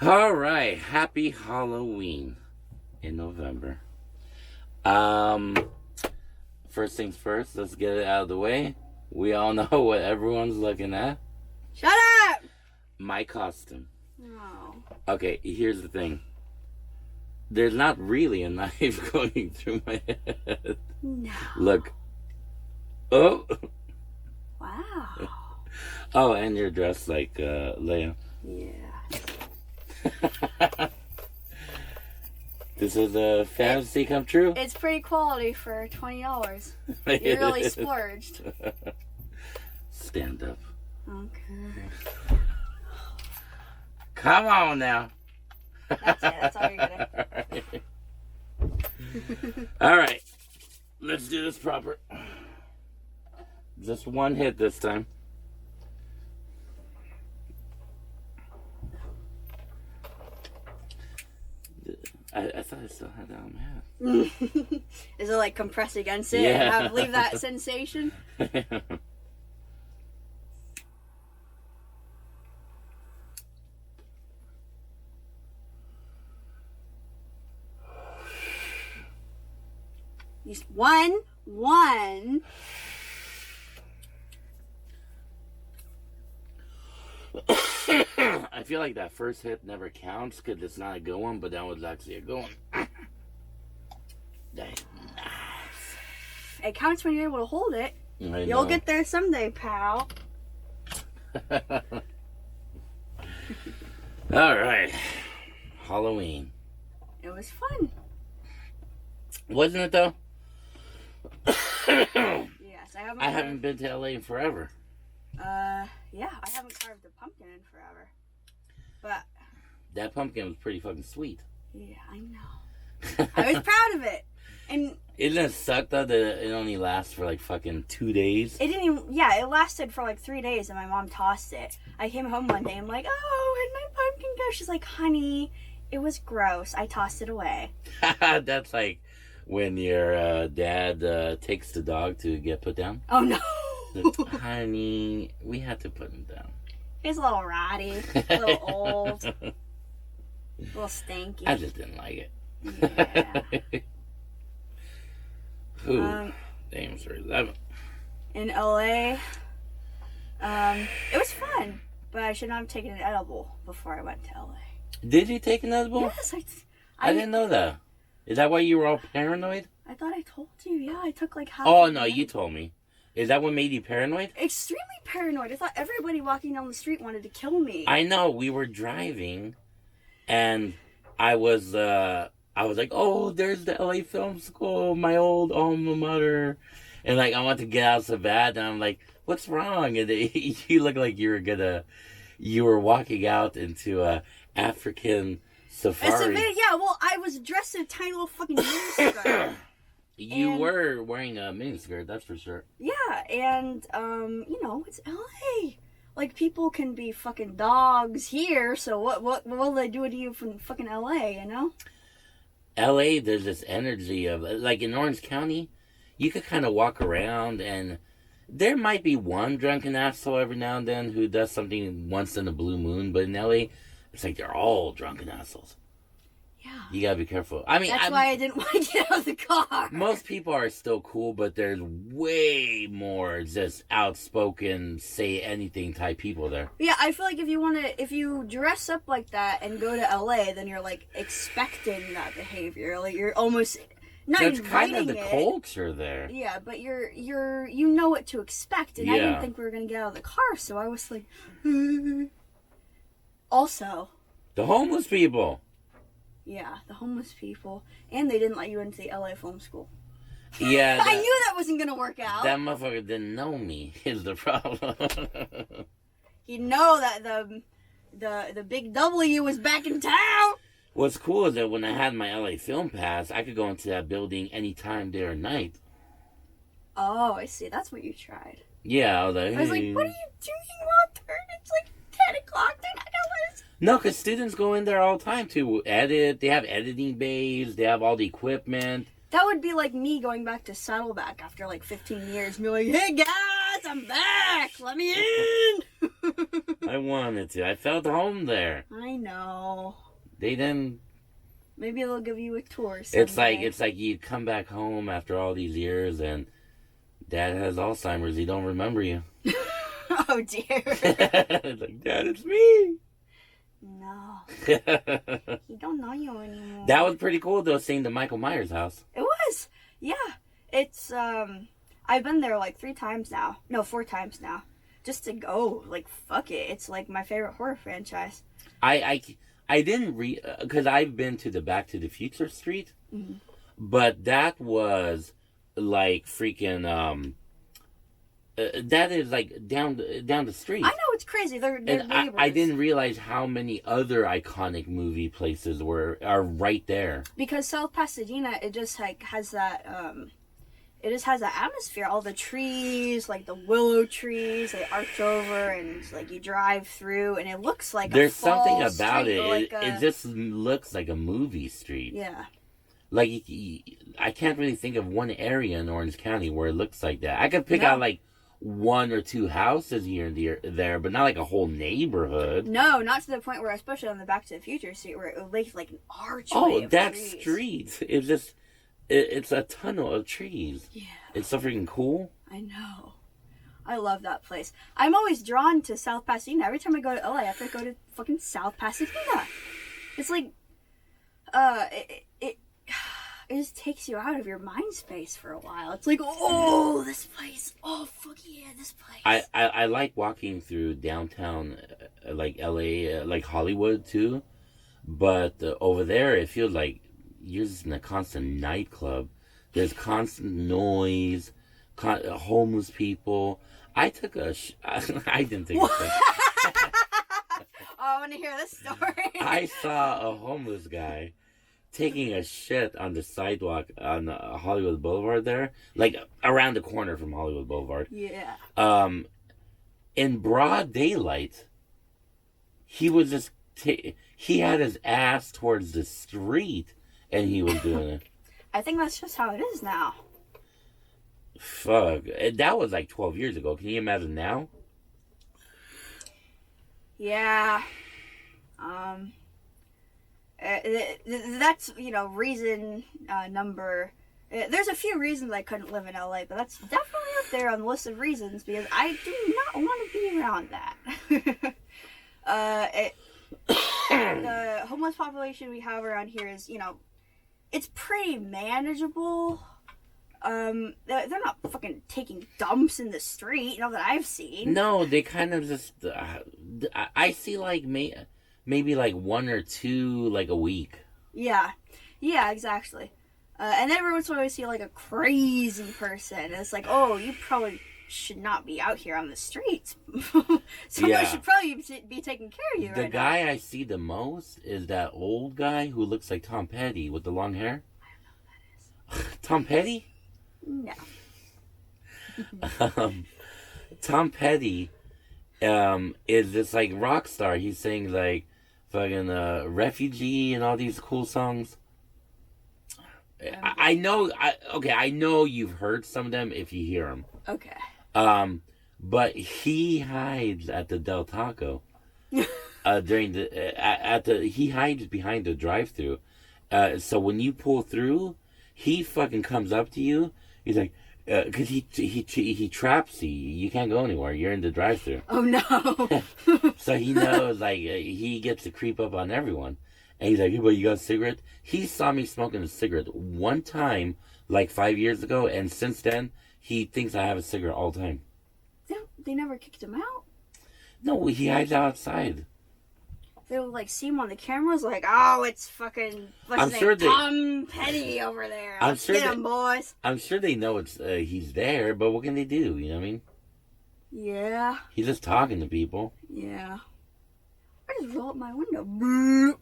All right, happy Halloween in November. Um, First things first, let's get it out of the way. We all know what everyone's looking at. Shut up! My costume. No. Okay, here's the thing. There's not really a knife going through my head. No. Look. Oh. Wow. Oh, and you're dressed like Leia. Yeah. This is a fantasy come true. It's pretty quality for $20. You really splurged. Stand up. Okay. Come on now. That's it. That's all you're gonna. All right. Let's do this proper. Just one hit this time. I thought I still had that on my head. Is it like compress against it Yeah. and leave that sensation? Just one. I feel like that first hit never counts because it's not a good one, but that was actually a good one. That's nice. It counts when you're able to hold it. I You'll know. get there someday, pal. All right. Halloween. It was fun. Wasn't it though? Yes, I haven't been to LA in forever. Yeah, I haven't carved a pumpkin in forever. But That pumpkin was pretty fucking sweet. yeah, I know. I was proud of it. And Isn't it suck though that it only lasts for like fucking 2 days? it didn't even, yeah, it lasted for like 3 days and my mom tossed it. I came home one day and I'm like, oh, where'd my pumpkin go? She's like, honey, it was gross. I tossed it away. That's like when your dad takes the dog to get put down. Oh no. Honey, we had to put him down. He's a little rotty, a little old, a little stinky. I just didn't like it. Yeah. Ooh, names are 11. In LA, it was fun, but I should not have taken an edible before I went to LA. Did you take an edible? Yes, I didn't know that. Is that why you were all paranoid? I thought I told you. Yeah, I took like half. Oh, of no, it. you told me. Is that what made you paranoid? Extremely paranoid. I thought everybody walking down the street wanted to kill me. I know. We were driving, and I was like, oh, there's the LA Film School, my old alma mater. And, like, I want to get out so bad, and I'm like, what's wrong? And you look like you were walking out into a African safari. Yeah, well, I was dressed in a tiny little fucking miniskirt. You were wearing a miniskirt, that's for sure. Yeah, and, it's LA. Like, people can be fucking dogs here, so what will they do to you from fucking LA, you know? LA, there's this energy of, like in Orange County, you could kind of walk around and there might be one drunken asshole every now and then who does something once in a blue moon, but in LA, it's like they're all drunken assholes. Yeah. You gotta be careful. I mean, That's why I didn't want to get out of the car. most people are still cool, but there's way more just outspoken, say anything type people there. Yeah, I feel like if you dress up like that and go to LA, then you're like expecting that behavior. Like you're almost not That's inviting kind of the it. culture there. Yeah, but you know what to expect, and I Yeah. didn't think we were gonna get out of the car, so I was like, also, The homeless people. yeah, the homeless people, and they didn't let you into the LA Film School. Yeah. I knew that wasn't gonna work out. That motherfucker didn't know me is the problem. You know that the big W was back in town. What's cool is that when I had my LA Film Pass, I could go into that building anytime, day or night. Oh, I see. That's what you tried. Yeah, I was I was like, "Hey." what are you doing, Walter? It's like 10 o'clock. They're not gonna let us. No, because students go in there all the time to edit. They have editing bays. They have all the equipment. That would be like me going back to Saddleback after like 15 years and be like, hey guys, I'm back. Let me in. I wanted to. I felt home there. I know. They didn't. Maybe they'll give you a tour someday. It's like you come back home after all these years and Dad has Alzheimer's. He don't remember you. Oh dear. It's like, Dad, it's me. No. He don't know you anymore. That was pretty cool though, seeing the Michael Myers house. It was. Yeah. It's I've been there like 3 times now. No, 4 times now. Just to go. Like, fuck it. It's like my favorite horror franchise. I didn't because I've been to the Back to the Future street, but that was like freaking that is like down the street. I know, it's crazy. They're neighbors. I didn't realize how many other iconic movie places are right there. Because South Pasadena, it just like has that it just has that atmosphere. All the trees, like the willow trees, they arch over, and like you drive through, and it looks like there's a fall something about street, it. like It just looks like a movie street. Yeah. Like I can't really think of one area in Orange County where it looks like that. I could pick out like 1 or 2 houses here and there, but not like a whole neighborhood. No, not to the point where, especially on the Back to the Future street, where it looks like an archway of that trees. street. It's just it's a tunnel of trees. Yeah. It's so freaking cool. I know. I love that place. I'm always drawn to South Pasadena. Every time I go to LA, I have to go to fucking South Pasadena. It's like, it just takes you out of your mind space for a while. It's like, oh, this place. Oh, fuck yeah, this place. I like walking through downtown, like LA, like Hollywood too. But over there, it feels like you're just in a constant nightclub. There's constant noise, homeless people. I took a... I didn't take a shit. I want to hear this story. I saw a homeless guy taking a shit on the sidewalk on Hollywood Boulevard there. Like, around the corner from Hollywood Boulevard. Yeah. In broad daylight, he was just... he had his ass towards the street, and he was doing it. I think that's just how it is now. Fuck. That was like 12 years ago. Can you imagine now? Yeah. That's, reason number... there's a few reasons I couldn't live in LA, but that's definitely up there on the list of reasons, because I do not want to be around that. The homeless population we have around here is, it's pretty manageable. They're not fucking taking dumps in the street, that I've seen. No, they kind of just... I see like maybe like 1 or 2 like a week. Yeah, exactly. And every once in a while we see like a crazy person. And it's like, oh, you probably should not be out here on the streets. Someone should probably be taking care of you right now. The guy I see the most is that old guy who looks like Tom Petty with the long hair. I don't know who that is. Tom Petty? No. Tom Petty is this like rock star. He sings like fucking Refugee and all these cool songs. I know you've heard some of them if you hear them. Okay. But he hides at the Del Taco during the he hides behind the drive-thru. So when you pull through, he fucking comes up to you. He's like, because he traps you. You can't go anywhere. You're in the drive-thru. Oh no. So he knows like he gets to creep up on everyone. And he's like, hey, but you got a cigarette? He saw me smoking a cigarette one time, like 5 years ago, and since then, he thinks I have a cigarette all the time. They never kicked him out? No, he hides outside. They would, like, see him on the cameras, like, oh, it's fucking, Tom Petty over there. Let's get him, boys. I'm sure they know it's he's there, but what can they do, you know what I mean? Yeah. He's just talking to people. Yeah. I just roll up my window. Boop.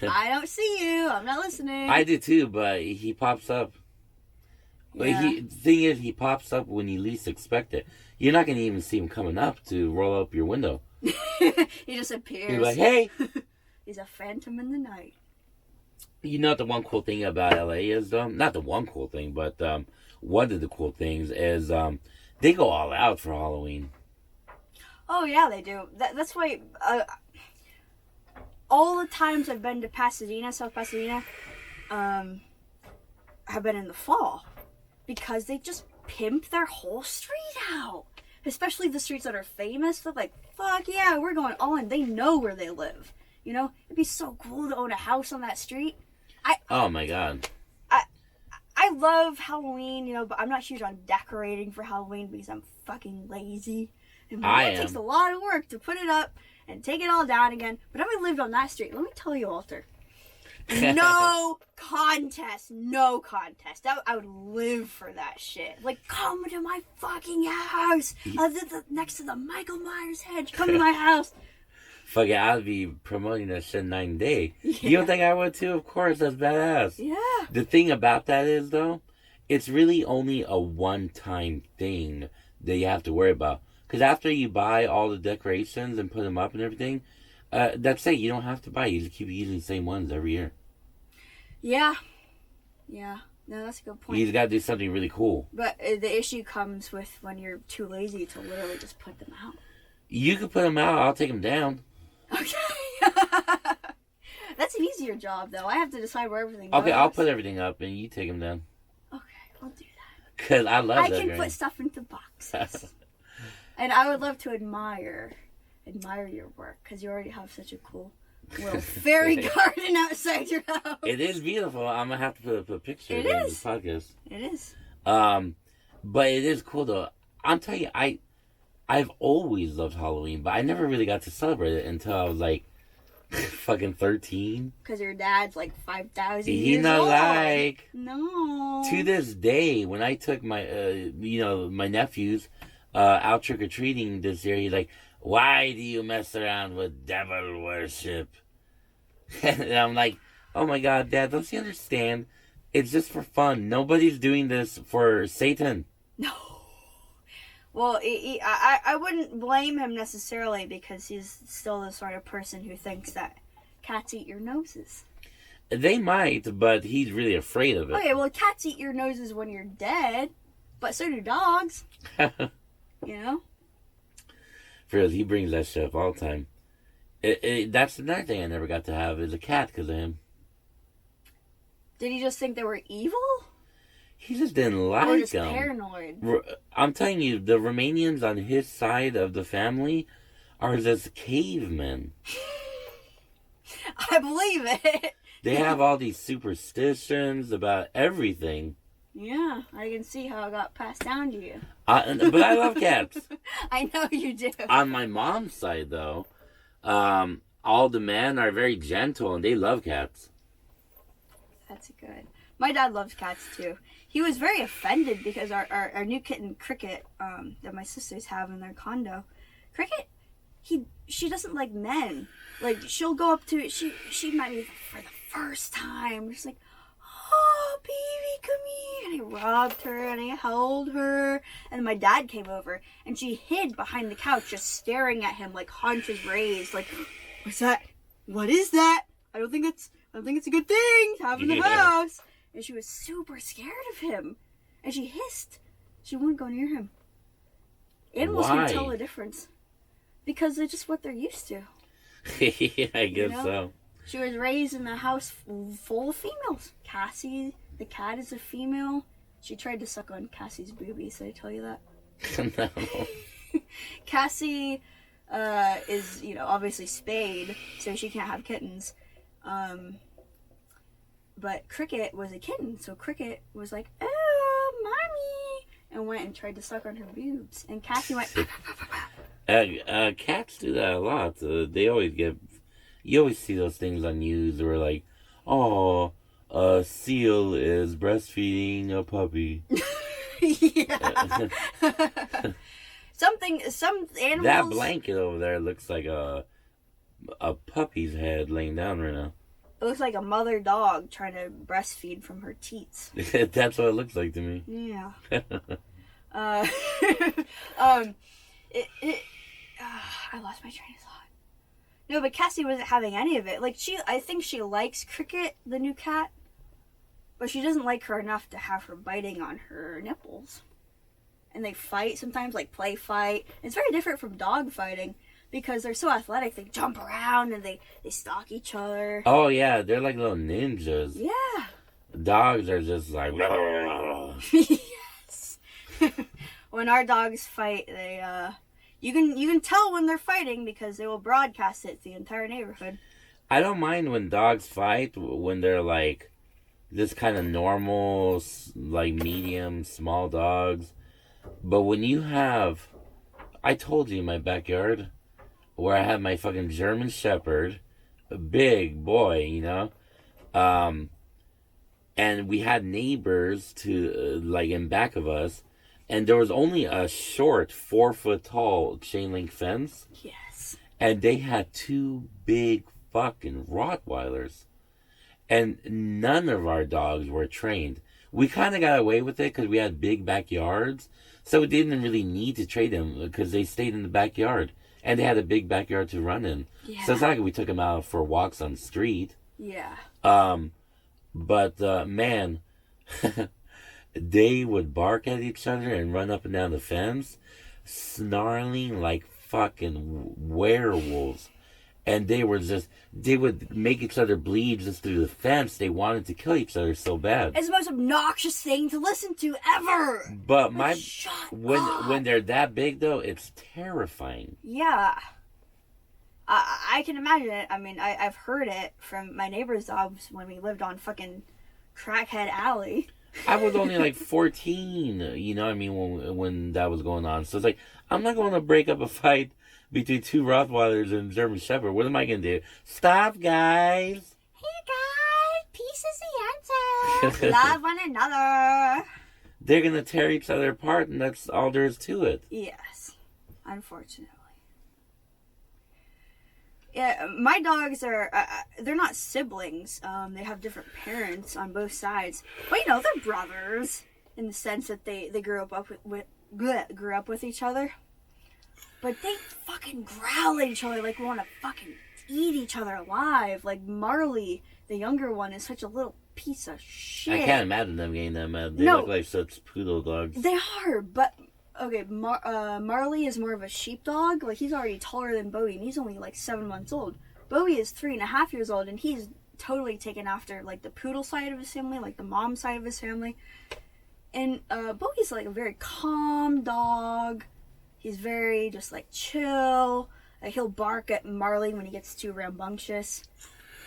I don't see you. I'm not listening. I do too, but he pops up. Yeah. The thing is, he pops up when you least expect it. You're not going to even see him coming up to roll up your window. He just appears. He's like, hey. He's a phantom in the night. You know what the one cool thing about LA is, though? Not the one cool thing, but one of the cool things is they go all out for Halloween. Oh yeah, they do. That's why all the times I've been to Pasadena, South Pasadena, have been in the fall because they just pimp their whole street out. Especially the streets that are famous. They're like, fuck yeah, we're going all in. They know where they live. You know, it'd be so cool to own a house on that street. Oh my god. I love Halloween, you know, but I'm not huge on decorating for Halloween because I'm fucking lazy. And it takes a lot of work to put it up and take it all down again. But if I lived on that street, let me tell you, Walter, no contest. I would live for that shit. Like, come to my fucking house. Next to the Michael Myers hedge. Come to my house. Fuck it, I'd be promoting that shit 9 day. Yeah. You don't think I would too? Of course, that's badass. Yeah. The thing about that is, though, it's really only a one-time thing that you have to worry about. Because after you buy all the decorations and put them up and everything, that's it. You don't have to buy. You just keep using the same ones every year. Yeah. Yeah. No, that's a good point. You just got to do something really cool. But the issue comes with when you're too lazy to literally just put them out. You can put them out. I'll take them down. Okay. That's an easier job, though. I have to decide where everything goes. Okay, I'll put everything up and you take them down. Okay, I'll do that. Because I love that. I can put stuff into boxes. And I would love to admire your work because you already have such a cool little fairy garden outside your house. It is beautiful. I'm going to have to put a picture in this podcast. It is. But it is cool, though. I'm telling you, I've always loved Halloween, but I never really got to celebrate it until I was like fucking 13. Because your dad's like 5,000 years You know, old. like, no. To this day, when I took my, my nephews out trick-or-treating this year, he's like, why do you mess around with devil worship? And I'm like, oh my god, Dad, don't you understand? It's just for fun. Nobody's doing this for Satan. No. Well, I wouldn't blame him necessarily because he's still the sort of person who thinks that cats eat your noses. They might, but he's really afraid of it. Okay, well, cats eat your noses when you're dead, but so do dogs. You know? For real, he brings that shit up all the time. That's another thing I never got to have is a cat because of him. Did he just think they were evil? He just didn't like them. Or just paranoid? I'm telling you, the Romanians on his side of the family are just cavemen. I believe it. They have all these superstitions about everything. Yeah, I can see how it got passed down to you. But I love cats. I know you do. On my mom's side, though, all the men are very gentle and they love cats. That's good. My dad loves cats, too. He was very offended because our new kitten, Cricket, that my sisters have in their condo, Cricket, she doesn't like men. Like, she'll go up to, she met me for the first time. She's like, oh, baby, come here. And I rubbed her and I held her. And my dad came over and she hid behind the couch just staring at him like haunches raised. Like, what's that? What is that? I don't think it's a good thing to have in the house. And she was super scared of him. And she hissed. She wouldn't go near him. Animals can tell the difference. Because it's just what they're used to. Yeah, I guess so. She was raised in a house full of females. Cassie, the cat, is a female. She tried to suck on Cassie's boobies. Did I tell you that? No. Cassie is, obviously spayed, so she can't have kittens. But Cricket was a kitten, so Cricket was like, oh, mommy, and went and tried to suck on her boobs. And Cassie went, cats do that a lot. They always you always see those things on news where like, oh, a seal is breastfeeding a puppy. Yeah. Some animals. That blanket over there looks like a puppy's head laying down right now. It looks like a mother dog trying to breastfeed from her teats. That's what it looks like to me. Yeah. I lost my train of thought. No, but Cassie wasn't having any of it. Like, I think she likes Cricket, the new cat, but she doesn't like her enough to have her biting on her nipples. and they fight sometimes, like play fight. It's very different from dog fighting because they're so athletic. They jump around and they stalk each other. Oh yeah, they're like little ninjas. Yeah. Dogs are just like. Yes. When our dogs fight, they you can tell when they're fighting because they will broadcast it to the entire neighborhood. I don't mind when dogs fight when they're like this kind of normal, like medium, small dogs. But when you have, I told you in my backyard where I have my fucking German Shepherd, a big boy, you know, and we had neighbors to like in back of us, and there was only a short 4-foot tall chain link fence. Yes. And they had 2 big fucking Rottweilers. And none of our dogs were trained. We kind of got away with it because we had big backyards. So we didn't really need to trade them because they stayed in the backyard. And they had a big backyard to run in. Yeah. So it's not like we took them out for walks on the street. Yeah. But man, they would bark at each other and run up and down the fence, snarling like fucking werewolves. And they would make each other bleed just through the fence. They wanted to kill each other so bad. It's the most obnoxious thing to listen to ever. But when they're that big though, it's terrifying. Yeah. I can imagine it. I mean, I've heard it from my neighbor's dogs when we lived on fucking Crackhead Alley. I was only like 14, you know what I mean, when that was going on. So it's like, I'm not going to break up a fight between 2 Rottweilers and German Shepherd. What am I going to do? Stop, guys. Hey, guys. Peace is the answer. Love one another. They're going to tear each other apart, and that's all there is to it. Yes. Unfortunately. Yeah, my dogs are, they're not siblings. They have different parents on both sides. But, you know, they're brothers in the sense that they grew up with each other. But they fucking growl at each other like we want to fucking eat each other alive. Like Marley, the younger one, is such a little piece of shit. I can't imagine them getting that mad. They look like such poodle dogs. They are, but... Okay, Marley is more of a sheepdog. Like, he's already taller than Bowie, and he's only, like, 7 months old. Bowie is 3.5 years old, and he's totally taken after, like, the poodle side of his family, like, the mom side of his family. And, Bowie's, like, a very calm dog. He's very, just, like, chill. Like, he'll bark at Marley when he gets too rambunctious.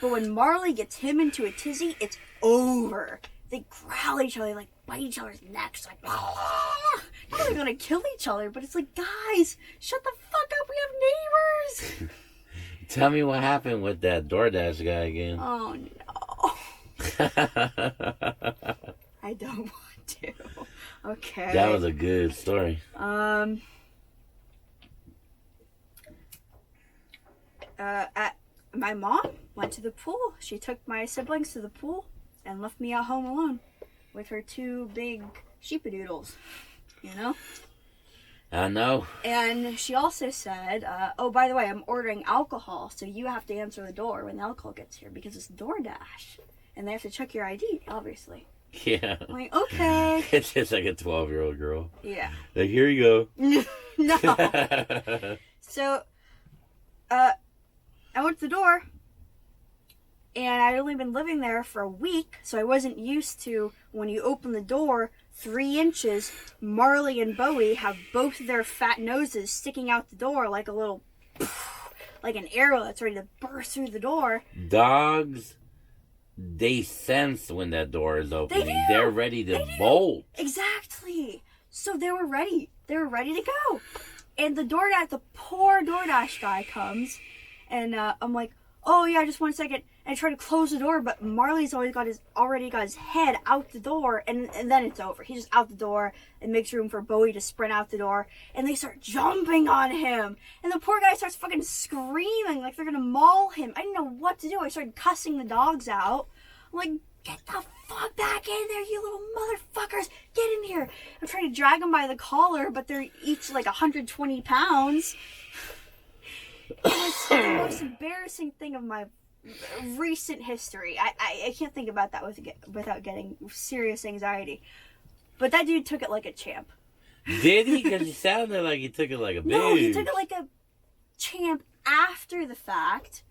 But when Marley gets him into a tizzy, it's over. They growl at each other, like, bite each other's necks, like, now they're gonna kill each other, but it's like, guys, shut the fuck up, we have neighbors! Tell me what happened with that DoorDash guy again. Oh, no. I don't want to. Okay. That was a good story. My mom went to the pool. She took my siblings to the pool and left me at home alone with her 2 big sheepadoodles, you know? I know. And she also said, oh, by the way, I'm ordering alcohol, so you have to answer the door when the alcohol gets here because it's DoorDash. And they have to check your ID, obviously. Yeah. I'm like, okay. It's just like a 12-year-old girl. Yeah. Like, here you go. No. So, I went to the door, and I'd only been living there for a week, so I wasn't used to when you open the door 3 inches, Marley and Bowie have both their fat noses sticking out the door like a little, like an arrow that's ready to burst through the door. Dogs, they sense when that door is opening. They do. They're ready to bolt. Exactly. So they were ready. They were ready to go. And the poor DoorDash guy comes, and I'm like, oh yeah, just 1 second. And I try to close the door, but Marley's already got his head out the door, and then it's over. He's just out the door and makes room for Bowie to sprint out the door, and they start jumping on him. And the poor guy starts fucking screaming like they're gonna maul him. I didn't know what to do. I started cussing the dogs out. I'm like, get the fuck back in there, you little motherfuckers! Get in here! I'm trying to drag them by the collar, but they're each like 120 pounds. It's the most embarrassing thing of my recent history. I can't think about that without getting serious anxiety. But that dude took it like a champ. Did he? Because he sounded like he took it like a bitch. No, he took it like a champ after the fact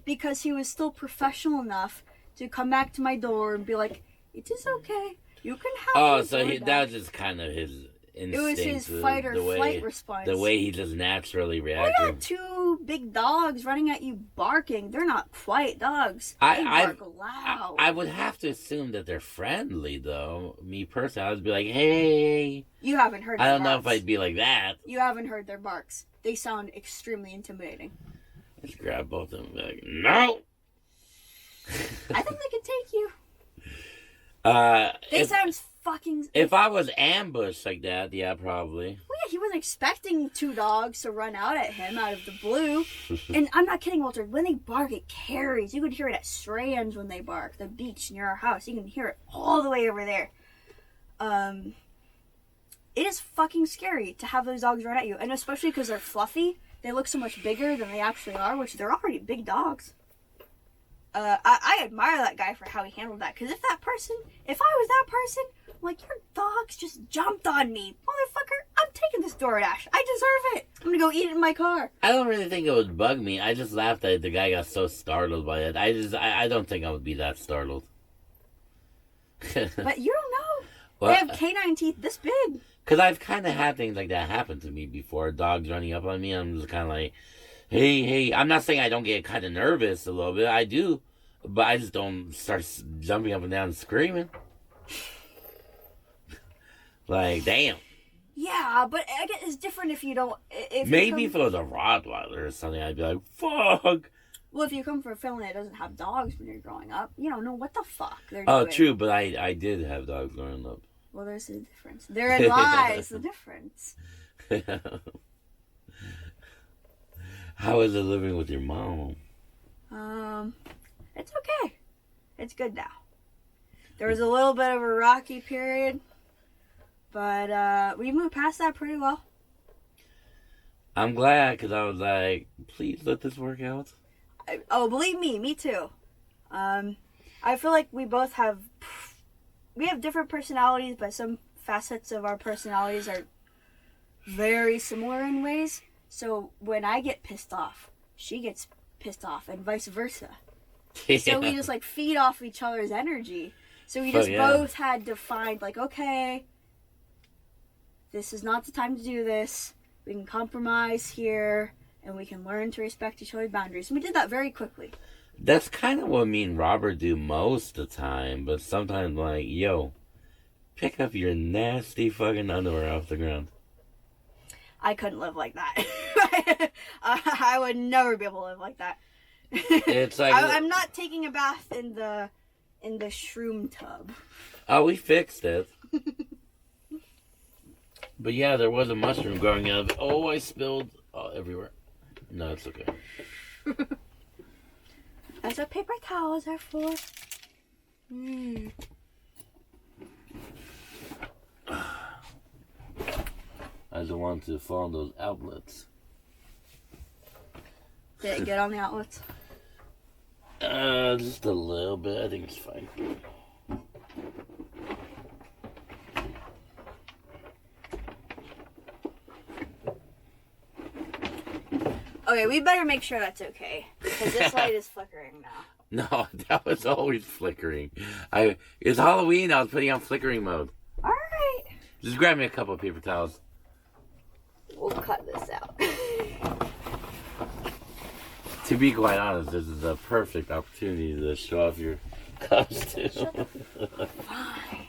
because he was still professional enough to come back to my door and be like, "It is okay. You can have." Oh, so that was just kind of his instinct. It was his fight or flight response. The way he just naturally reacted. We got two big dogs running at you barking. They're not quiet dogs. They bark loud. I would have to assume that they're friendly, though. Me personally, I would be like, "Hey." You haven't heard. I don't know barks. if I'd be like that. You haven't heard their barks. They sound extremely intimidating. Just grab both of them and be like, "No." I think they could take you. They sound fucking. If I was ambushed like that, yeah, probably. Well, yeah, he wasn't expecting two dogs to run out at him out of the blue. And I'm not kidding, Walter. When they bark, it carries. You could hear it at Strands when they bark. The beach near our house. You can hear it all the way over there. It is fucking scary to have those dogs run at you, and especially because they're fluffy. They look so much bigger than they actually are, which they're already big dogs. I admire that guy for how he handled that. Because if I was that person, I'm like, your dogs just jumped on me. Motherfucker, I'm taking this DoorDash. I deserve it. I'm going to go eat it in my car. I don't really think it would bug me. I just laughed that the guy got so startled by it. I don't think I would be that startled. But you don't know. Well, they have canine teeth this big. Because I've kind of had things like that happen to me before. Dogs running up on me. I'm just kind of like, hey. I'm not saying I don't get kind of nervous a little bit. I do. But I just don't start jumping up and down and screaming. Like, damn. Yeah, but I guess it's different if you don't... Maybe if it was a Rottweiler or something, I'd be like, fuck. Well, if you come from a family that doesn't have dogs when you're growing up, you don't know what the fuck they're doing. Oh, doing. true, but I did have dogs growing up. Well, there's a difference. Therein lies the difference. How is it living with your mom? It's okay. It's good now. There was a little bit of a rocky period, but we moved past that pretty well. I'm glad, because I was like, please let this work out. Believe me too. I feel like we have different personalities, but some facets of our personalities are very similar in ways. So when I get pissed off, she gets pissed off, and vice versa. Yeah. So we just like feed off each other's energy. So we just both had to find like, okay, this is not the time to do this. We can compromise here, and we can learn to respect each other's boundaries. And we did that very quickly. That's kind of what me and Robert do most of the time, but sometimes like, yo, pick up your nasty fucking underwear off the ground. I couldn't live like that. I would never be able to live like that. It's like I'm not taking a bath in the shroom tub. Oh, we fixed it. But yeah, there was a mushroom growing out of it. Oh, I spilled everywhere. No, it's okay. That's what paper towels are for. I don't want to fall on those outlets. Did it get on the outlets? Just a little bit. I think it's fine. Okay, we better make sure that's okay. Because this light is flickering now. No, that was always flickering. It's Halloween. I was putting on flickering mode. Alright. Just grab me a couple of paper towels. We'll cut this out. To be quite honest, this is a perfect opportunity to show off your costume. Fine.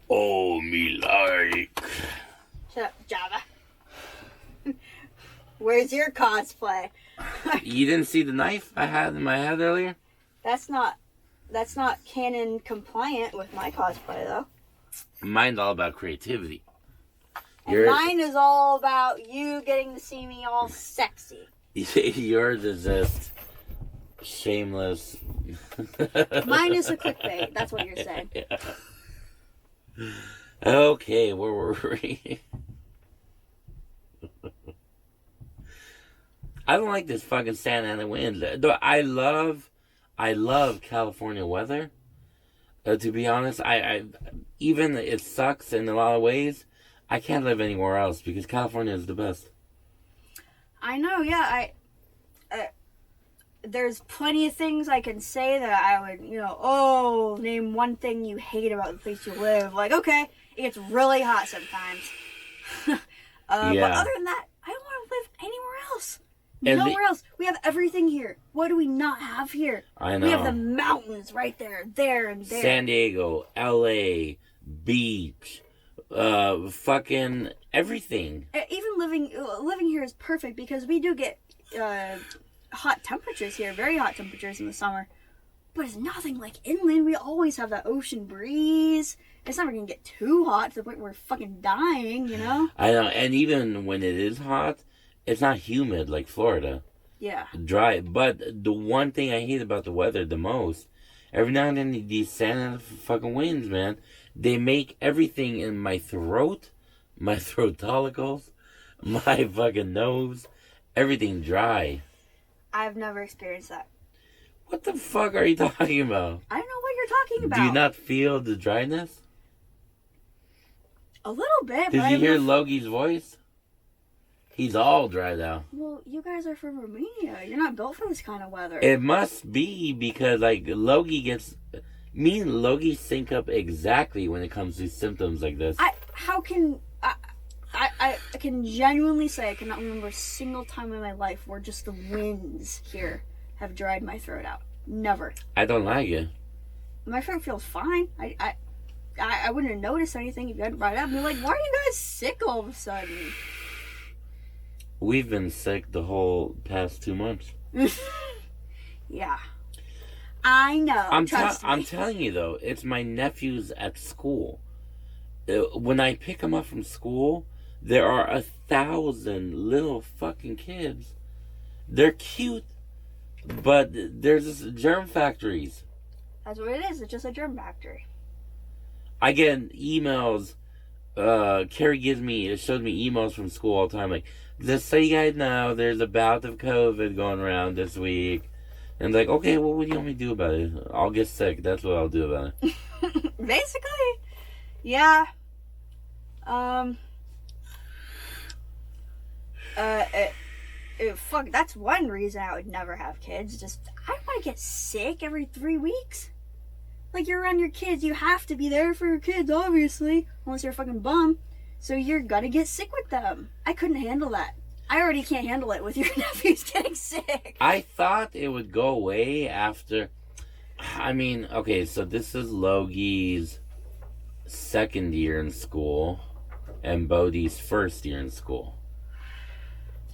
Oh, me like. Shut up, Java. Where's your cosplay? You didn't see the knife I had in my head earlier? That's not canon compliant with my cosplay, though. Mine's all about creativity. And mine is all about you getting to see me all sexy. Yours is just shameless. Mine is a clickbait. That's what you're saying. Yeah. Okay, where were we? I don't like this fucking Santa Ana wind. Though I love California weather. To be honest, I even it sucks in a lot of ways. I can't live anywhere else because California is the best. I know, yeah. There's plenty of things I can say that I would, name one thing you hate about the place you live. Like, okay, it gets really hot sometimes. But other than that, I don't want to live anywhere else. Nowhere else. We have everything here. What do we not have here? I know. We have the mountains right there, there, and there. San Diego, LA, beach, fucking everything. Even living here is perfect because we do get hot temperatures here, very hot temperatures in the summer. But it's nothing like inland. We always have that ocean breeze. It's never gonna get too hot to the point where we're fucking dying, you know? I know, and even when it is hot, it's not humid like Florida. Yeah. Dry. But the one thing I hate about the weather the most, every now and then these Santa fucking winds, man, they make everything in my throat, my throat follicles, my fucking nose, everything dry. I've never experienced that. What the fuck are you talking about? I don't know what you're talking about. Do you not feel the dryness? A little bit. Did you hear Logi's voice? He's all dried out. Well, you guys are from Romania. You're not built for this kind of weather. It must be because, like, Logi gets... Me and Logi sync up exactly when it comes to symptoms like this. I can genuinely say I cannot remember a single time in my life where just the winds here have dried my throat out. Never. I don't like it. My throat feels fine. I wouldn't have noticed anything if you hadn't brought it up. I'd be like, why are you guys sick all of a sudden? We've been sick the whole past 2 months. Yeah. I know. I'm telling you, though, it's my nephews at school. When I pick them up from school, there are 1,000 little fucking kids. They're cute, but there's this germ factories. That's what it is. It's just a germ factory. I get emails. Carrie shows me emails from school all the time. Like, just so you guys know, there's a bout of COVID going around this week. And like, okay, well, what do you want me to do about it? I'll get sick. That's what I'll do about it. Basically, yeah. Fuck, that's one reason I would never have kids. Just, I don't want to get sick every 3 weeks. Like, you're around your kids, you have to be there for your kids, obviously. Unless you're a fucking bum. So you're gonna get sick with them. I couldn't handle that. I already can't handle it with your nephews getting sick. I thought it would go away after... I mean, okay, so this is Logi's second year in school and Bodhi's first year in school.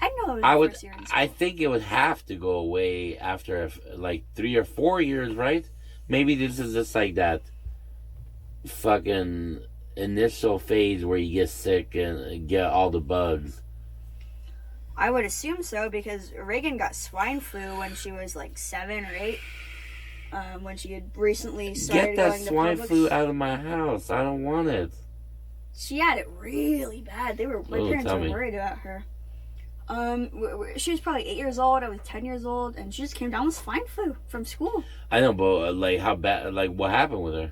I know it was first year in school. I think it would have to go away after like 3 or 4 years, right? Maybe this is just like that fucking initial phase where you get sick and get all the bugs. I would assume so because Reagan got swine flu when she was like 7 or 8. When she had recently started Get going that to swine Publix. flu out of my house. I don't want it. She had it really bad. My parents were worried about her. She was probably 8 years old. I was 10 years old, and she just came down with swine flu from school. I know, but like how bad? Like what happened with her?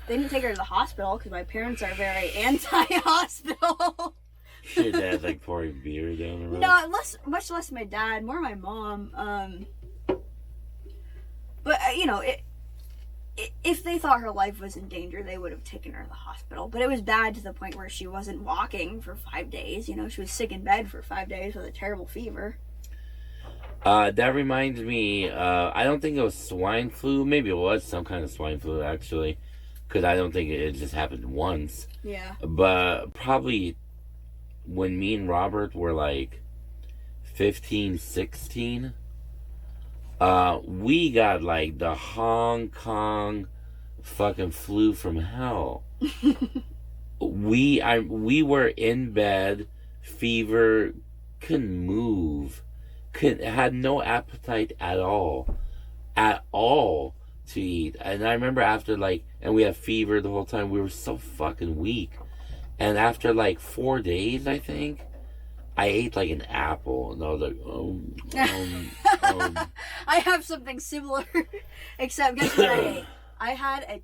They didn't take her to the hospital because my parents are very anti-hospital. Your dad's like pouring beer down the road. No, much less my dad, more my mom. But if they thought her life was in danger, they would have taken her to the hospital. But it was bad to the point where she wasn't walking for 5 days. You know, she was sick in bed for 5 days with a terrible fever. That reminds me, I don't think it was swine flu. Maybe it was some kind of swine flu, actually. Because I don't think it just happened once. Yeah. But probably when me and Robert were like 15, 16, we got like the Hong Kong fucking flu from hell. We were in bed, fever, couldn't move, had no appetite at all to eat. And I remember after and we had fever the whole time. We were so fucking weak. And after 4 days, I think, I ate like an apple, and I was like, I have something similar, except guess what I ate? I had a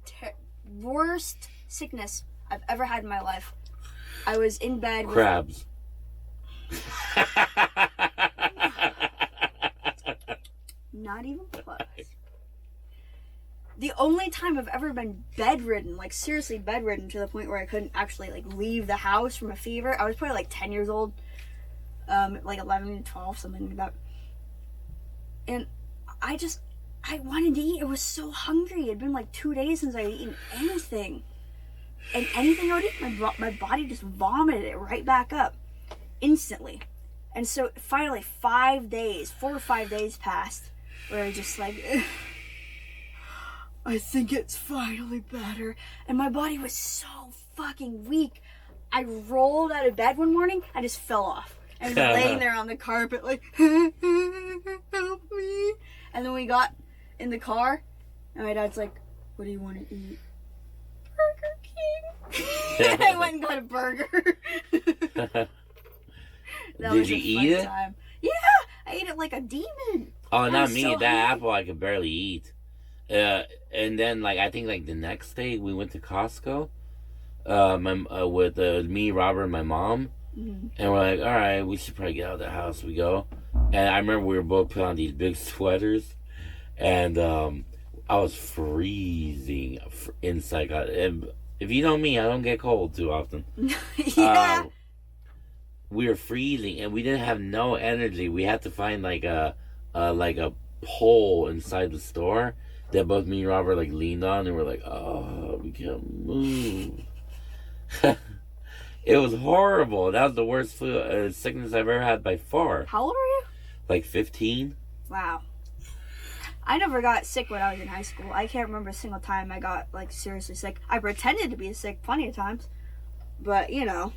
worst sickness I've ever had in my life. I was in bed with crabs. Not even close. The only time I've ever been bedridden, like seriously bedridden, to the point where I couldn't actually like leave the house from a fever. I was probably like 10 years old, like 11, 12, something like that. And I wanted to eat. I was so hungry. It'd been like 2 days since I had eaten anything. And anything I would eat, my body just vomited it right back up instantly. And so finally 4 or 5 days passed where I just like, I think it's finally better. And my body was so fucking weak. I rolled out of bed one morning, I just fell off. I was laying there on the carpet like, help me. And then we got in the car, and my dad's like, what do you want to eat? Burger King. I went and got a burger. Did you eat it? Time. Yeah, I ate it like a demon. Oh, not me. That apple I could barely eat. And then like I think like the next day we went to Costco, with me, Robert, and my mom, and we're like, all right, we should probably get out of the house. We go, and I remember we were both put on these big sweaters, and I was freezing inside. If you know me, I don't get cold too often. Yeah. We were freezing, and we didn't have no energy. We had to find like a pole inside the store that both me and Robert like leaned on, and we're like, oh, we can't move. It was horrible. That was the worst sickness I've ever had by far. How old are you? Like 15. Wow. I never got sick when I was in high school. I can't remember a single time I got like seriously sick. I pretended to be sick plenty of times, but you know,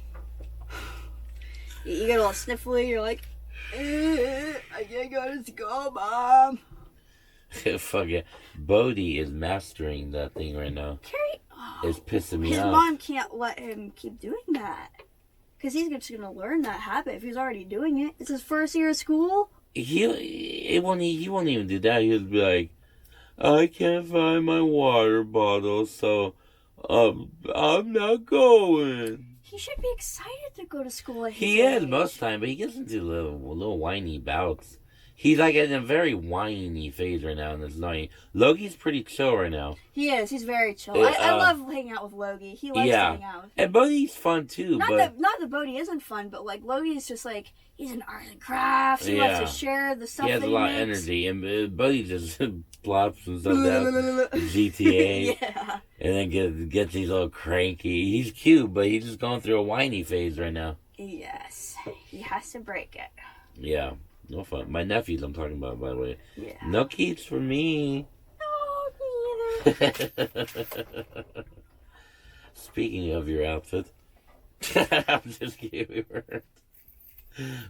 you get a little sniffly. You're like, I can't go to school, Mom. Fuck it. Bodhi is mastering that thing right now. It's pissing me off. His mom can't let him keep doing that. Because he's just going to learn that habit if he's already doing it. It's his first year of school. He won't even do that. He'll be like, I can't find my water bottle, so I'm not going. He should be excited to go to school at his He age. is most time, but he gets into little whiny bouts. He's like in a very whiny phase right now, and it's annoying. Loki's pretty chill right now. He is. He's very chill. I love hanging out with Logie. He likes to hang out with me. And Bodhi's fun too. Not that Bodhi isn't fun, but like Logie is just like, he's an art and crafts. He loves to share the stuff that he makes. He has a lot of energy, and Bodhi just plops and stuff down. GTA. Yeah. And then gets these little cranky. He's cute, but he's just going through a whiny phase right now. Yes. He has to break it. Yeah. No fun. My nephews I'm talking about, by the way. Yeah. No keeps for me. No, me either. Speaking of your outfit. I'm just kidding.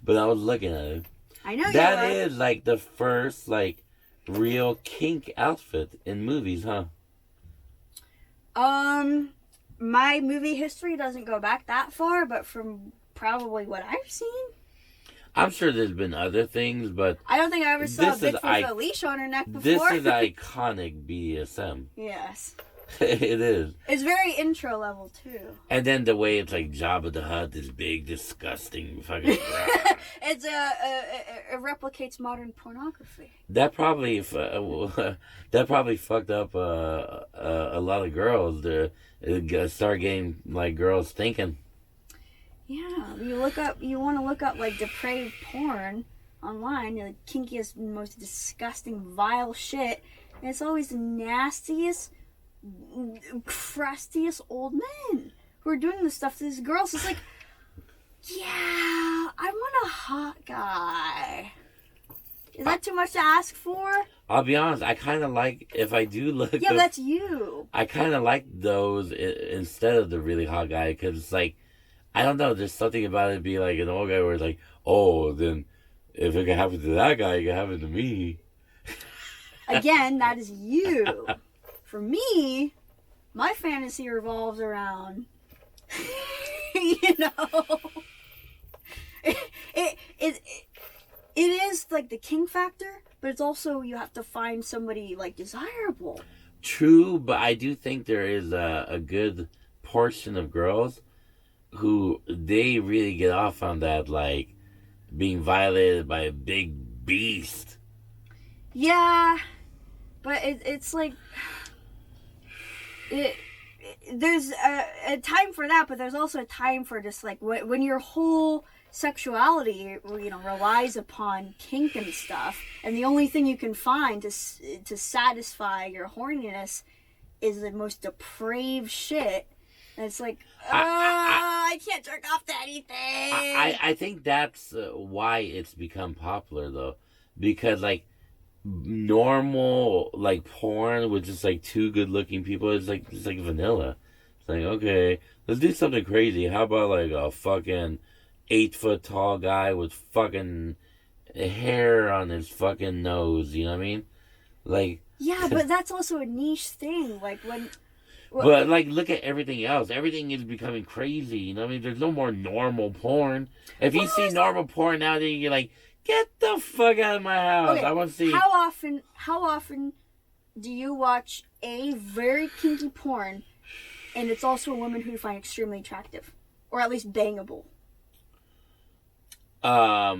But I was looking at it. I know that is like the first like real kink outfit in movies, huh? My movie history doesn't go back that far, but from probably what I've seen, I'm sure there's been other things, but I don't think I ever saw Bigfoot with a leash on her neck before. This is iconic BDSM. Yes. It is. It's very intro level too. And then the way it's like Jabba the Hutt, this big, disgusting fucking. It replicates modern pornography. That probably fucked up a lot of girls. To start getting like girls thinking. Yeah, you want to look up like depraved porn online, the kinkiest, most disgusting, vile shit, and it's always the nastiest, crustiest old men who are doing this stuff to these girls. It's like, yeah, I want a hot guy. Is that too much to ask for? I'll be honest, I kind of like, if I do look... Yeah, that's you. I kind of like those instead of the really hot guy, because it's like, I don't know, there's something about it being like an old guy where it's like, oh, then if it can happen to that guy, it can happen to me. Again, that is you. For me, my fantasy revolves around, you know, It is like the king factor, but it's also you have to find somebody like desirable. True, but I do think there is a good portion of girls who they really get off on that, like being violated by a big beast. Yeah, but it's like there's a time for that, but there's also a time for just like when your whole sexuality, relies upon kink and stuff, and the only thing you can find to satisfy your horniness is the most depraved shit. And it's like, I can't jerk off to anything. I think that's why it's become popular, though, because like normal like porn with just like two good looking people is like it's like vanilla. It's like, okay, let's do something crazy. How about like a fucking 8-foot tall guy with fucking hair on his fucking nose? You know what I mean? Like, yeah, but that's also a niche thing. Like but like, look at everything else. Everything is becoming crazy. You know what I mean? There's no more normal porn. If you see normal porn now, then you're like, get the fuck out of my house. Okay, I want to see. How often do you watch a very kinky porn, and it's also a woman who you find extremely attractive, or at least bangable? How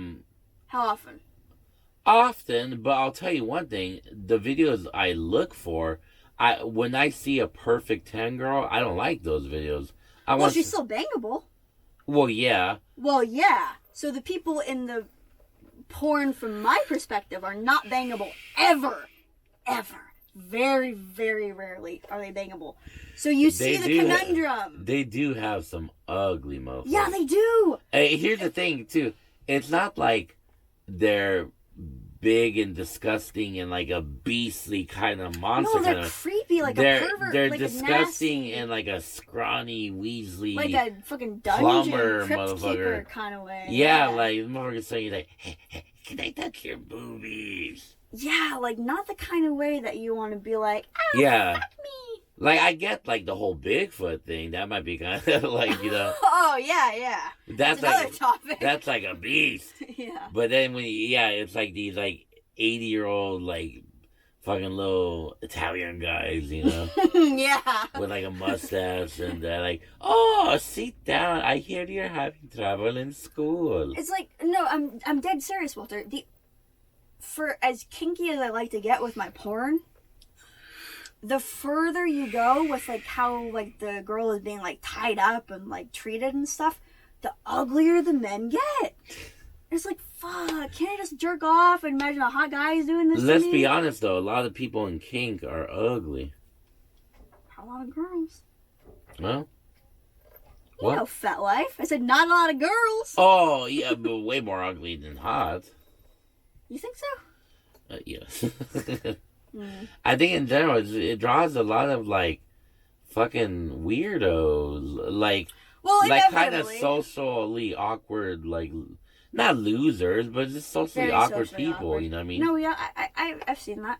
often? Often, but I'll tell you one thing: the videos I look for, when I see a perfect 10 girl, I don't like those videos. She's still bangable. Well, yeah. So the people in the porn, from my perspective, are not bangable ever. Very, very rarely are they bangable. So you see the conundrum. They do have some ugly motherfuckers. Yeah, they do. Hey, here's the thing, too. It's not like they're big and disgusting and like a beastly kind of monster. No, they're creepy, like a pervert. They're like disgusting and like a scrawny, weaselly, like a fucking dungeon plumber crypt motherfucker keeper kind of way. Yeah, like the motherfucker saying like, hey, can I touch your boobies? Yeah, like not the kind of way that you want to be like, fuck me. Like, I get, like, the whole Bigfoot thing. That might be kind of, like, Oh, yeah. That's another like, topic. That's like a beast. Yeah. But then it's like these, like, 80-year-old, like, fucking little Italian guys, Yeah. With, like, a mustache. And they're like, oh, sit down. I hear you're having trouble in school. It's like, no, I'm dead serious, Walter. For as kinky as I like to get with my porn, the further you go with like how like the girl is being like tied up and like treated and stuff, the uglier the men get. It's like, fuck, can't I just jerk off and imagine a hot guy is doing this? Let's be honest though, a lot of people in kink are ugly. A lot of girls. Well, you know, fat life. I said not a lot of girls. Oh yeah, but way more ugly than hot. You think so? Yes. I think in general it draws a lot of like fucking weirdos, like kind of socially awkward, like not losers, but just socially awkward people. Awkward. You know what I mean? No, yeah, I've seen that.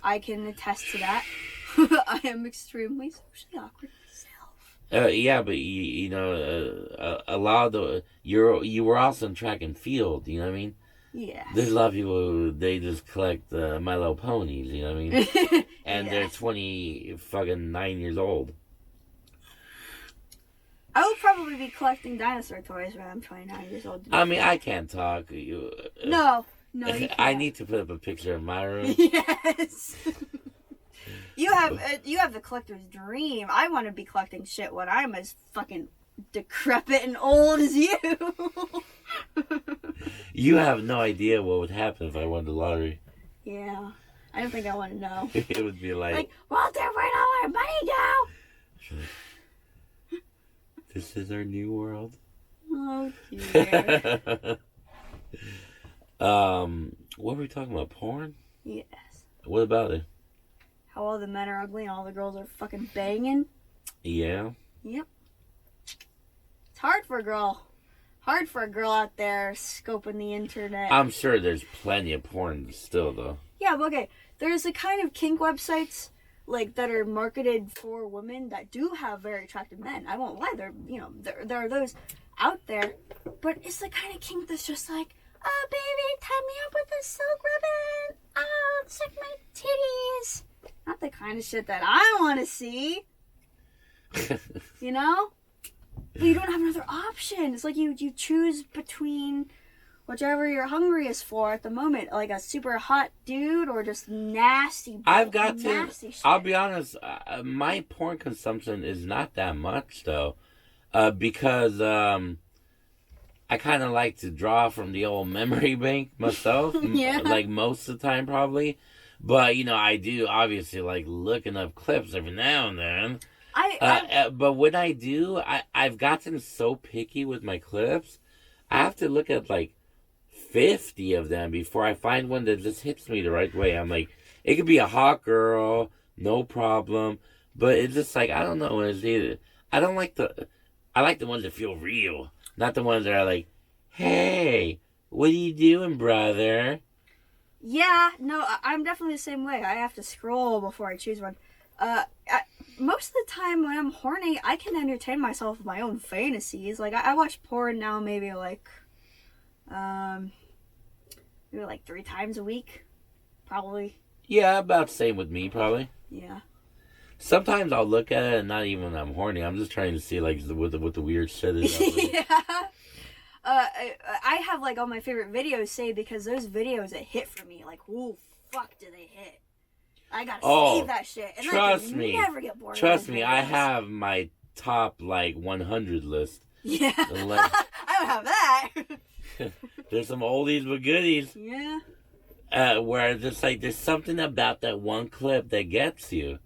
I can attest to that. I am extremely socially awkward myself. Yeah, but a lot of the you were also in track and field. You know what I mean? Yeah. There's a lot of people who they just collect My Little Ponies, you know what I mean? And they're 9 years old. I will probably be collecting dinosaur toys when I'm 29 years old. I mean, I can't talk. No, you can't. I need to put up a picture of my room. Yes. You have the collector's dream. I want to be collecting shit when I'm as fucking decrepit and old as you. You have no idea what would happen if I won the lottery. Yeah. I don't think I want to know. It would be like Walter, where'd all our money go? This is our new world. Oh, dear. What were we talking about? Porn? Yes. What about it? How all the men are ugly and all the girls are fucking banging? Yeah. Yep. It's hard for a girl. Hard for a girl out there scoping the internet. I'm sure there's plenty of porn still, though. Yeah, but okay. There's a kind of kink websites like that are marketed for women that do have very attractive men. I won't lie. There are those. out there, but it's the kind of kink that's just like, oh, baby, tie me up with a silk ribbon. Oh, suck my titties. Not the kind of shit that I want to see. You know? But you don't have another option. It's like you choose between whichever you're hungriest for at the moment. Like a super hot dude or just nasty shit. I'll be honest, my porn consumption is not that much, though. Because I kind of like to draw from the old memory bank myself. Yeah. Like most of the time, probably. But, I do obviously like looking up clips every now and then. But when I do, I've gotten so picky with my clips. I have to look at like 50 of them before I find one that just hits me the right way. I'm like, it could be a hot girl, no problem. But it's just like, I don't know. I like the ones that feel real. Not the ones that are like, hey, what are you doing, brother? Yeah, no, I'm definitely the same way. I have to scroll before I choose one. Most of the time when I'm horny, I can entertain myself with my own fantasies. Like, I watch porn now maybe like 3 times a week. Probably. Yeah, about the same with me, probably. Yeah. Sometimes I'll look at it and not even when I'm horny. I'm just trying to see like what the weird shit is. Yeah. I have like all my favorite videos saved because those videos that hit for me, like, who fuck do they hit? I gotta save that shit. And trust I can me. Never get bored. Trust me, I have my top like 100 list. Yeah. I don't have that. There's some oldies but goodies. Yeah. Where it's just like there's something about that one clip that gets you.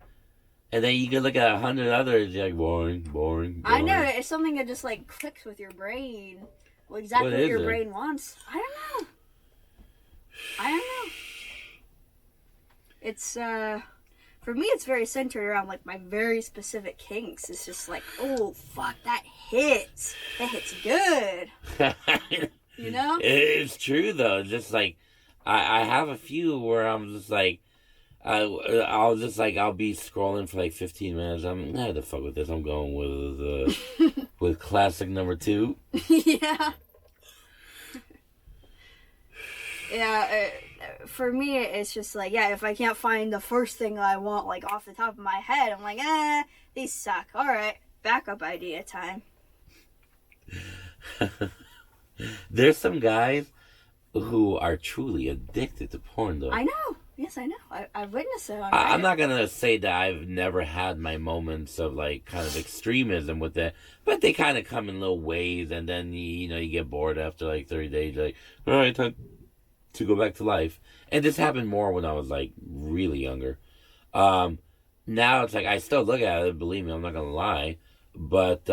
And then you can look at 100 others, you're like, boring. I know, it's something that just like clicks with your brain. Well, exactly what your brain wants. I don't know. It's, for me, it's very centered around like my very specific kinks. It's just like, oh, fuck, that hits. That hits good. You know? It's true, though. Just like, I have a few where I'm just like, I'll be scrolling for like 15 minutes. I'm not the fuck with this. I'm going with classic number 2. Yeah. Yeah. For me, it's just like, yeah. If I can't find the first thing I want, like off the top of my head, I'm like, these suck. All right, backup idea time. There's some guys who are truly addicted to porn, though. I know. Yes, I know. I've witnessed it on I'm not going to say that I've never had my moments of, like, kind of extremism with that, but they kind of come in little waves, and then, you get bored after, like, 30 days. You're like, all right, time to go back to life. And this happened more when I was, like, really younger. Now it's like, I still look at it, believe me, I'm not going to lie, but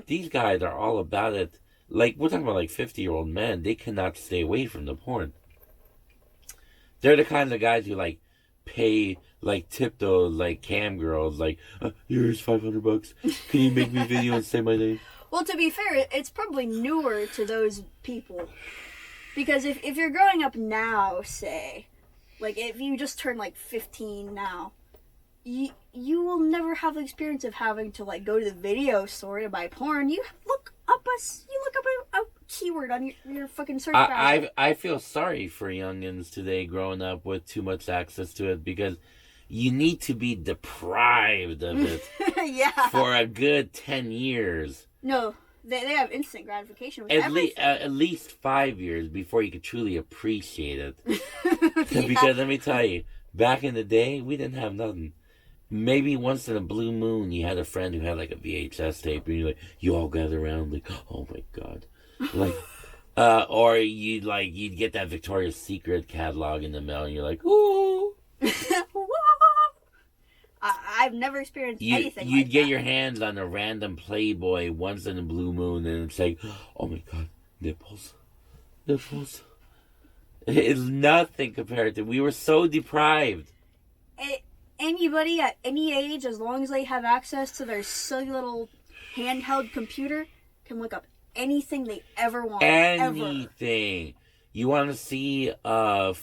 these guys are all about it. Like, we're talking about, like, 50-year-old men. They cannot stay away from the porn. They're the kinds of guys who, like, pay, like, tip those, like, cam girls, like, here's $500. Can you make me a video and say my name? Well, to be fair, it's probably newer to those people. Because if you're growing up now, say, like, if you just turn, like, 15 now, you will never have the experience of having to, like, go to the video store to buy porn. You look up a keyword on your fucking search browser. I feel sorry for youngins today growing up with too much access to it because you need to be deprived of it yeah. for a good 10 years. No, they have instant gratification with everything. At least 5 years before you could truly appreciate it. Yeah. Because let me tell you, back in the day, we didn't have nothing. Maybe once in a blue moon, you had a friend who had like a VHS tape, and you all gather around like, oh my god, like, or you'd get that Victoria's Secret catalog in the mail, and you're like, ooh. I've never experienced anything like that. You'd get your hands on a random Playboy once in a blue moon, and it's like, oh my god, nipples. It's nothing compared to. We were so deprived. Anybody at any age, as long as they have access to their silly little handheld computer, can look up anything they ever want. Anything. Ever. You want to see a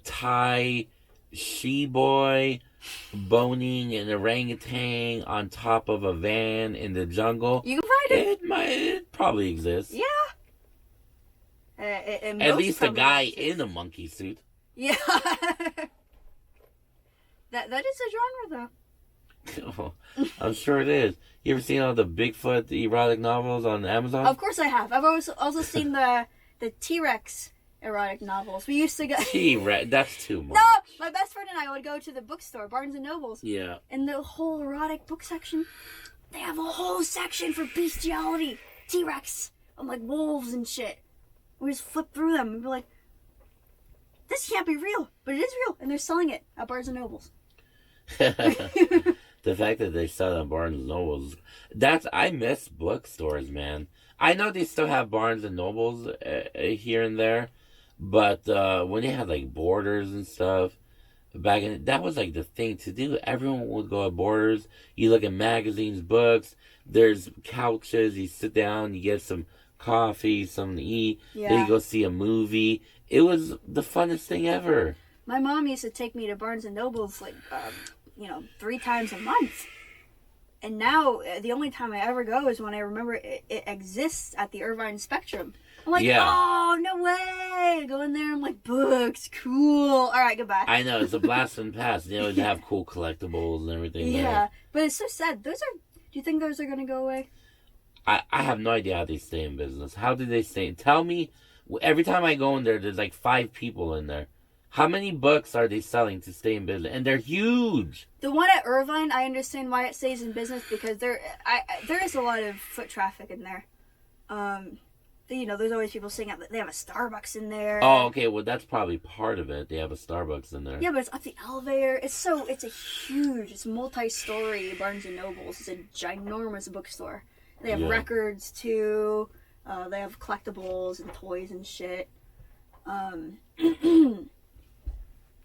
Thai she-boy boning an orangutan on top of a van in the jungle. You can find it. It probably exists. Yeah. At least a guy in a monkey suit. Yeah. that is a genre, Oh, I'm sure it is. You ever seen all the Bigfoot erotic novels on Amazon? though. Of course I have. I've also seen the T-Rex erotic novels. We used to go. T-Rex, that's too much. No, my best friend and I would go to the bookstore, Barnes and Nobles. Yeah. In the whole erotic book section, they have a whole section for bestiality, T-Rex, and like wolves and shit. We just flip through them and be like, this can't be real, but it is real, and they're selling it at Barnes and Nobles. The fact that they sell it at Barnes and Nobles, I miss bookstores, man. I know they still have Barnes and Nobles here and there, but when they had like Borders and stuff back in, that was like the thing to do. Everyone would go at Borders. You look at magazines, books. There's couches. You sit down. You get some coffee, something to eat. Yeah. Then you go see a movie. It was the funnest thing ever. My mom used to take me to Barnes and Nobles like 3 times a month. And now, the only time I ever go is when I remember it exists at the Irvine Spectrum. I'm like, oh, no way! I go in there, I'm like, books, cool. All right, goodbye. I know, it's a blast from the past. They always have cool collectibles and everything Yeah, there. but it's so sad. Do you think those are going to go away? I have no idea how they stay in business. How do they stay? Tell me, every time I go in there, there's like 5 people in there. How many books are they selling to stay in business? And they're huge. The one at Irvine, I understand why it stays in business because there is a lot of foot traffic in there. There's always people saying they have a Starbucks in there. Oh, okay. Well, that's probably part of it. They have a Starbucks in there. Yeah, but it's up the elevator. It's multi-story Barnes and Nobles. It's a ginormous bookstore. They have records too. They have collectibles and toys and shit.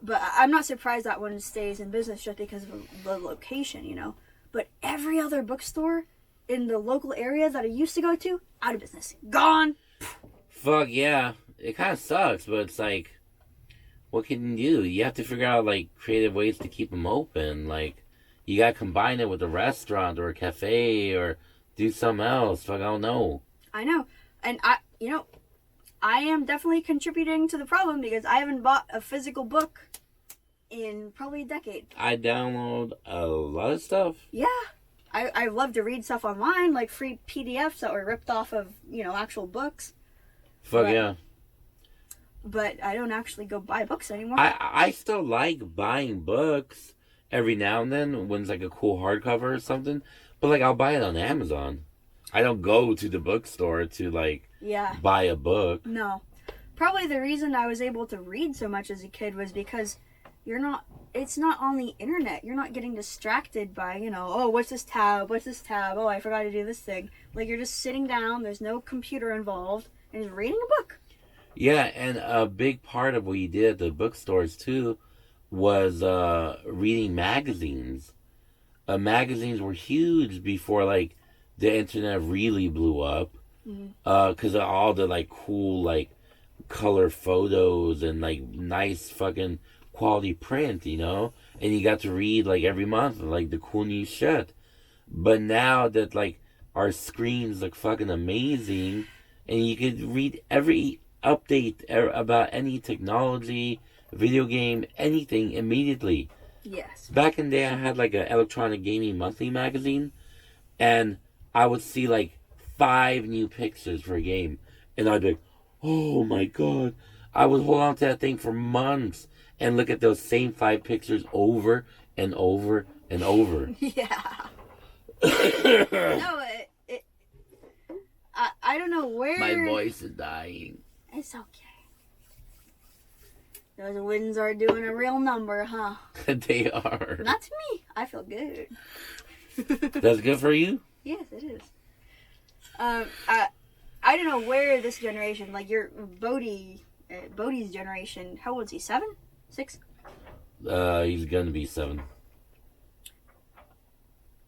But I'm not surprised that one stays in business just because of the location, But every other bookstore in the local area that I used to go to, out of business. Gone. Fuck yeah. It kind of sucks, but it's like, what can you do? You have to figure out, like, creative ways to keep them open. Like, you gotta combine it with a restaurant or a cafe or do something else. Fuck, I don't know. I know. And I am definitely contributing to the problem because I haven't bought a physical book in probably a decade. I download a lot of stuff. Yeah. I love to read stuff online, like free PDFs that were ripped off of, actual books. Fuck yeah. But I don't actually go buy books anymore. I still like buying books every now and then when it's like a cool hardcover or something. But like I'll buy it on Amazon. I don't go to the bookstore to buy a book. No. Probably the reason I was able to read so much as a kid was because it's not on the internet. You're not getting distracted by, oh, what's this tab? Oh, I forgot to do this thing. Like, you're just sitting down, there's no computer involved, and just reading a book. Yeah, and a big part of what you did at the bookstores, too, was reading magazines. Magazines were huge before, like, the internet really blew up. Because of all the, cool, color photos and, nice fucking quality print, and you got to read every month the cool new shit. But now that our screens look fucking amazing and you could read every update about any technology, video game, anything immediately. Yes. Back in the day I had an electronic gaming monthly magazine and I would see 5 new pictures for a game and I'd be like, oh my god. I would hold on to that thing for months and look at those same 5 pictures over and over and over. Yeah. No, I don't know where... My voice is dying. It's okay. Those winds are doing a real number, huh? They are. Not to me. I feel good. That's good for you? Yes, it is. I don't know where this generation, your Bodhi's generation, how old is he? 7? 6? He's gonna be 7.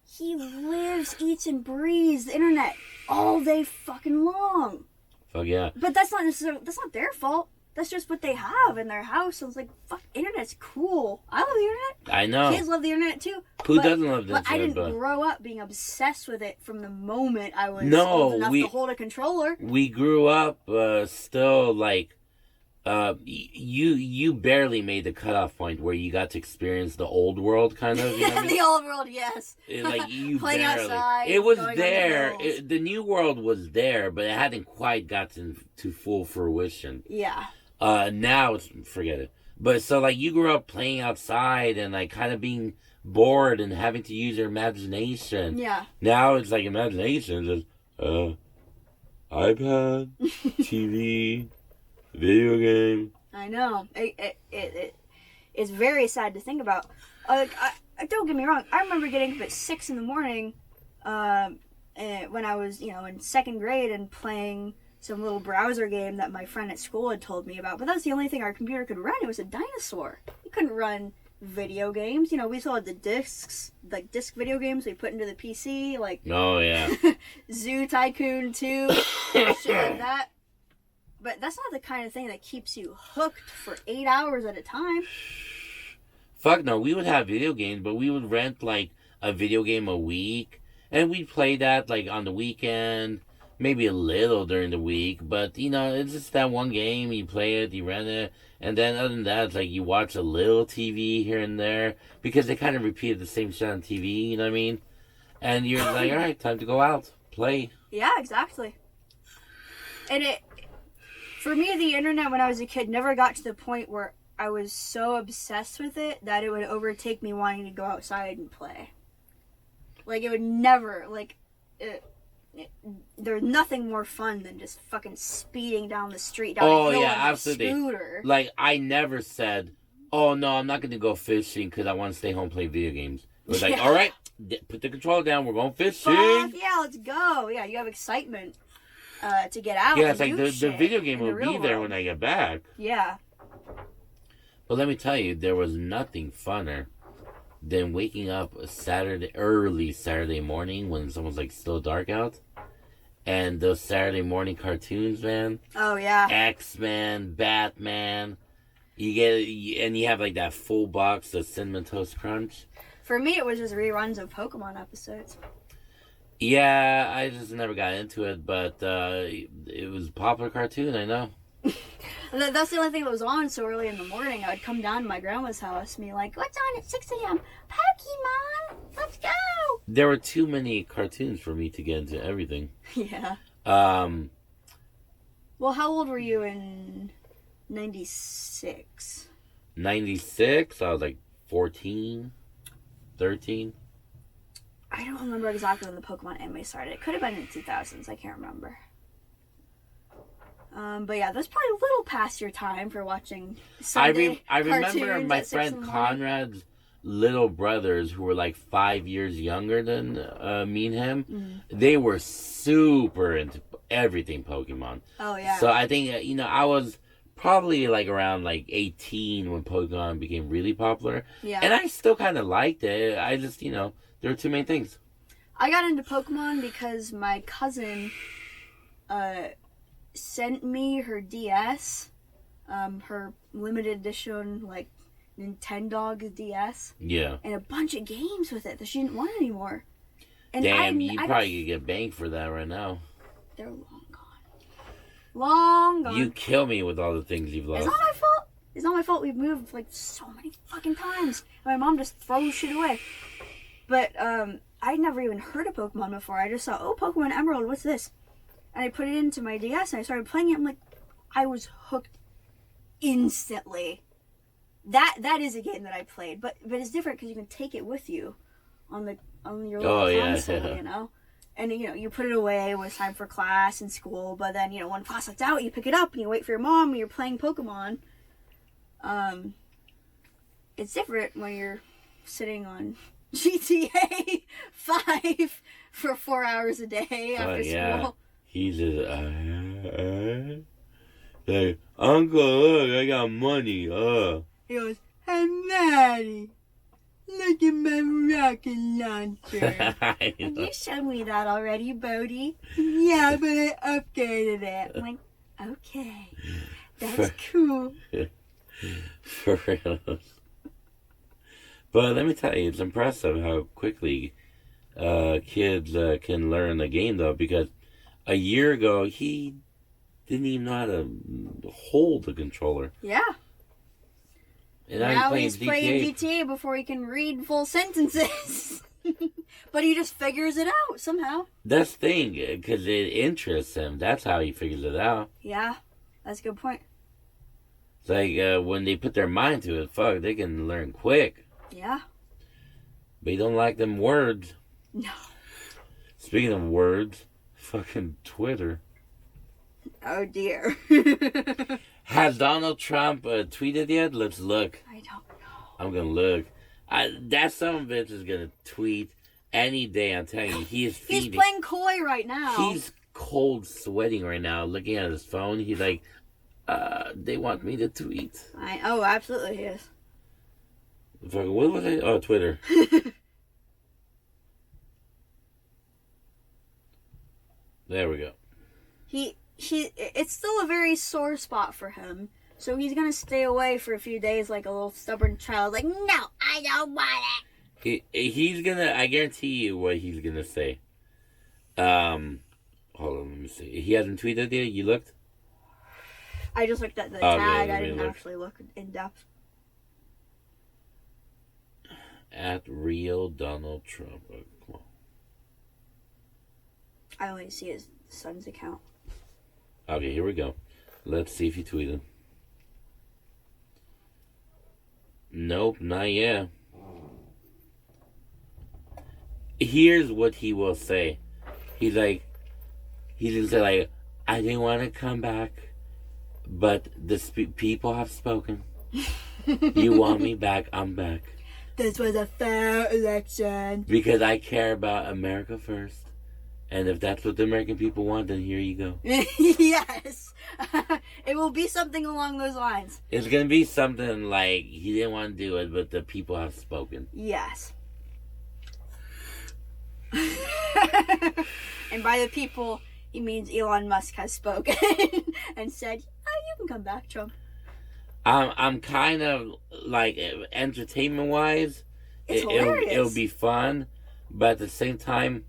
He lives, eats, and breathes the internet all day fucking long. Fuck yeah. But that's not their fault. that's just what they have in their house. I was like, fuck, internet's cool. I love the internet. I know. Kids love the internet too. Who doesn't love the internet? But I didn't grow up being obsessed with it from the moment I was No, old enough to hold a controller. We grew up still like you barely made the cutoff point where you got to experience the old world kind of. You know what I mean? The old world, yes. Like you playing barely. outside. It was there. The new world was there, but it hadn't quite gotten to full fruition. Yeah. Now it's forget it. But so like you grew up playing outside and like kind of being bored and having to use your imagination. Yeah. Now it's like imagination just iPad, TV, video game. I know. It's very sad to think about. Don't get me wrong. I remember getting up at 6 a.m. when I was, in second grade and playing some little browser game that my friend at school had told me about. But that's the only thing our computer could run. It was a dinosaur. You couldn't run video games. We still had the discs, like disc video games we put into the PC, like oh yeah, Zoo Tycoon 2, shit like that. But that's not the kind of thing that keeps you hooked for 8 hours at a time. Fuck no, we would have video games, but we would rent like a video game a week, and we'd play that like on the weekend, maybe a little during the week. But it's just that one game. You play it, you rent it, and then other than that, it's like you watch a little TV here and there because they kind of repeated the same shit on TV. You know what I mean? And you're like, all right, time to go out, play. Yeah, exactly. And for me, the internet when I was a kid never got to the point where I was so obsessed with it that it would overtake me wanting to go outside and play. Like, it would never, there's nothing more fun than just fucking speeding down the street down a hill on absolutely. a scooter. Like, I never said, oh no, I'm not going to go fishing because I want to stay home and play video games. It was like, all right, put the controller down, we're going fishing. Fuck yeah, let's go. Yeah, you have excitement to get out. Yeah, it's like the video game will be there when I get back. Yeah. But let me tell you, there was nothing funner than waking up early Saturday morning when someone's like still dark out. And those Saturday morning cartoons, man. Oh, yeah. X-Men, Batman. You have like that full box of Cinnamon Toast Crunch. For me, it was just reruns of Pokemon episodes. Yeah, I just never got into it, but it was a popular cartoon, I know. That's the only thing that was on so early in the morning. I would come down to my grandma's house and be like, what's on at 6 a.m.? Pokemon! Let's go! There were too many cartoons for me to get into everything. Yeah. Well, how old were you in 96? 96? I was like 14, 13. I don't remember exactly when the Pokemon anime started. It could have been in the 2000s. I can't remember. But yeah, that's probably a little past your time for watching Sunday I remember cartoons my at 6 friend in the morning. Conrad's little brothers who were like 5 years younger than me and him. Mm-hmm. They were super into everything Pokemon. Oh, yeah. So I think, I was probably like around like 18 when Pokemon became really popular. Yeah. And I still kind of liked it. I just, there were too many things. I got into Pokemon because my cousin sent me her DS, her limited edition, like, Nintendo DS. Yeah. And a bunch of games with it that she didn't want anymore. And damn, you probably could get banged for that right now. They're long gone. Long gone. You kill me with all the things you've lost. It's not my fault. It's not my fault. We've moved, like, so many fucking times. And my mom just throws shit away. But, I'd never even heard of Pokemon before. I just saw, oh, Pokemon Emerald, what's this? And I put it into my DS and I started playing it. I'm like, I was hooked instantly. That is a game that I played, but it's different because you can take it with you on your little console, And you put it away when it's time for class and school. But then when class lets out, you pick it up and you wait for your mom and you're playing Pokemon. It's different when you're sitting on GTA 5 for 4 hours a day after school. He's just like, Uncle, look, I got money. He goes, hey, Maddie, look at my rocket launcher. You showed me that already, Bodie. Yeah, but I upgraded it. I'm like, okay. That's cool. For real. But let me tell you, it's impressive how quickly kids can learn the game, though, because a year ago, he didn't even know how to hold the controller. Yeah. And now he's playing GTA before he can read full sentences. But he just figures it out somehow. That's the thing, because it interests him. That's how he figures it out. Yeah, that's a good point. It's like when they put their mind to it, fuck, they can learn quick. Yeah. But you don't like them words. No. Speaking of words, fucking Twitter. Oh dear. Has Donald Trump tweeted yet? Let's look. I don't know. I'm gonna look. That son of a bitch is gonna tweet any day. I'm telling you, he is feeding. He's playing coy right now. He's cold sweating right now, looking at his phone. He's like, they want me to tweet. Oh, absolutely he is. Fucking, what was it? Oh, Twitter. There we go. It's still a very sore spot for him. So he's gonna stay away for a few days like a little stubborn child. Like, no, I don't want it. He's gonna, I guarantee you what he's gonna say. Hold on, let me see. He hasn't tweeted yet? You looked? I just looked at the tag. I didn't look. actually look in depth. At real Donald Trump. Oh, come on. I only see his son's account. Okay, here we go. Let's see if he tweeted. Nope, not yet. Here's what he will say. He's gonna say like, I didn't want to come back, but the people have spoken. You want me back, I'm back. This was a fair election. Because I care about America first. And if that's what the American people want, then here you go. Yes. It will be something along those lines. It's going to be something like, he didn't want to do it, but the people have spoken. Yes. And by the people, he means Elon Musk has spoken and said, oh, you can come back, Trump. I'm kind of, like, entertainment-wise, it'll be fun. But at the same time,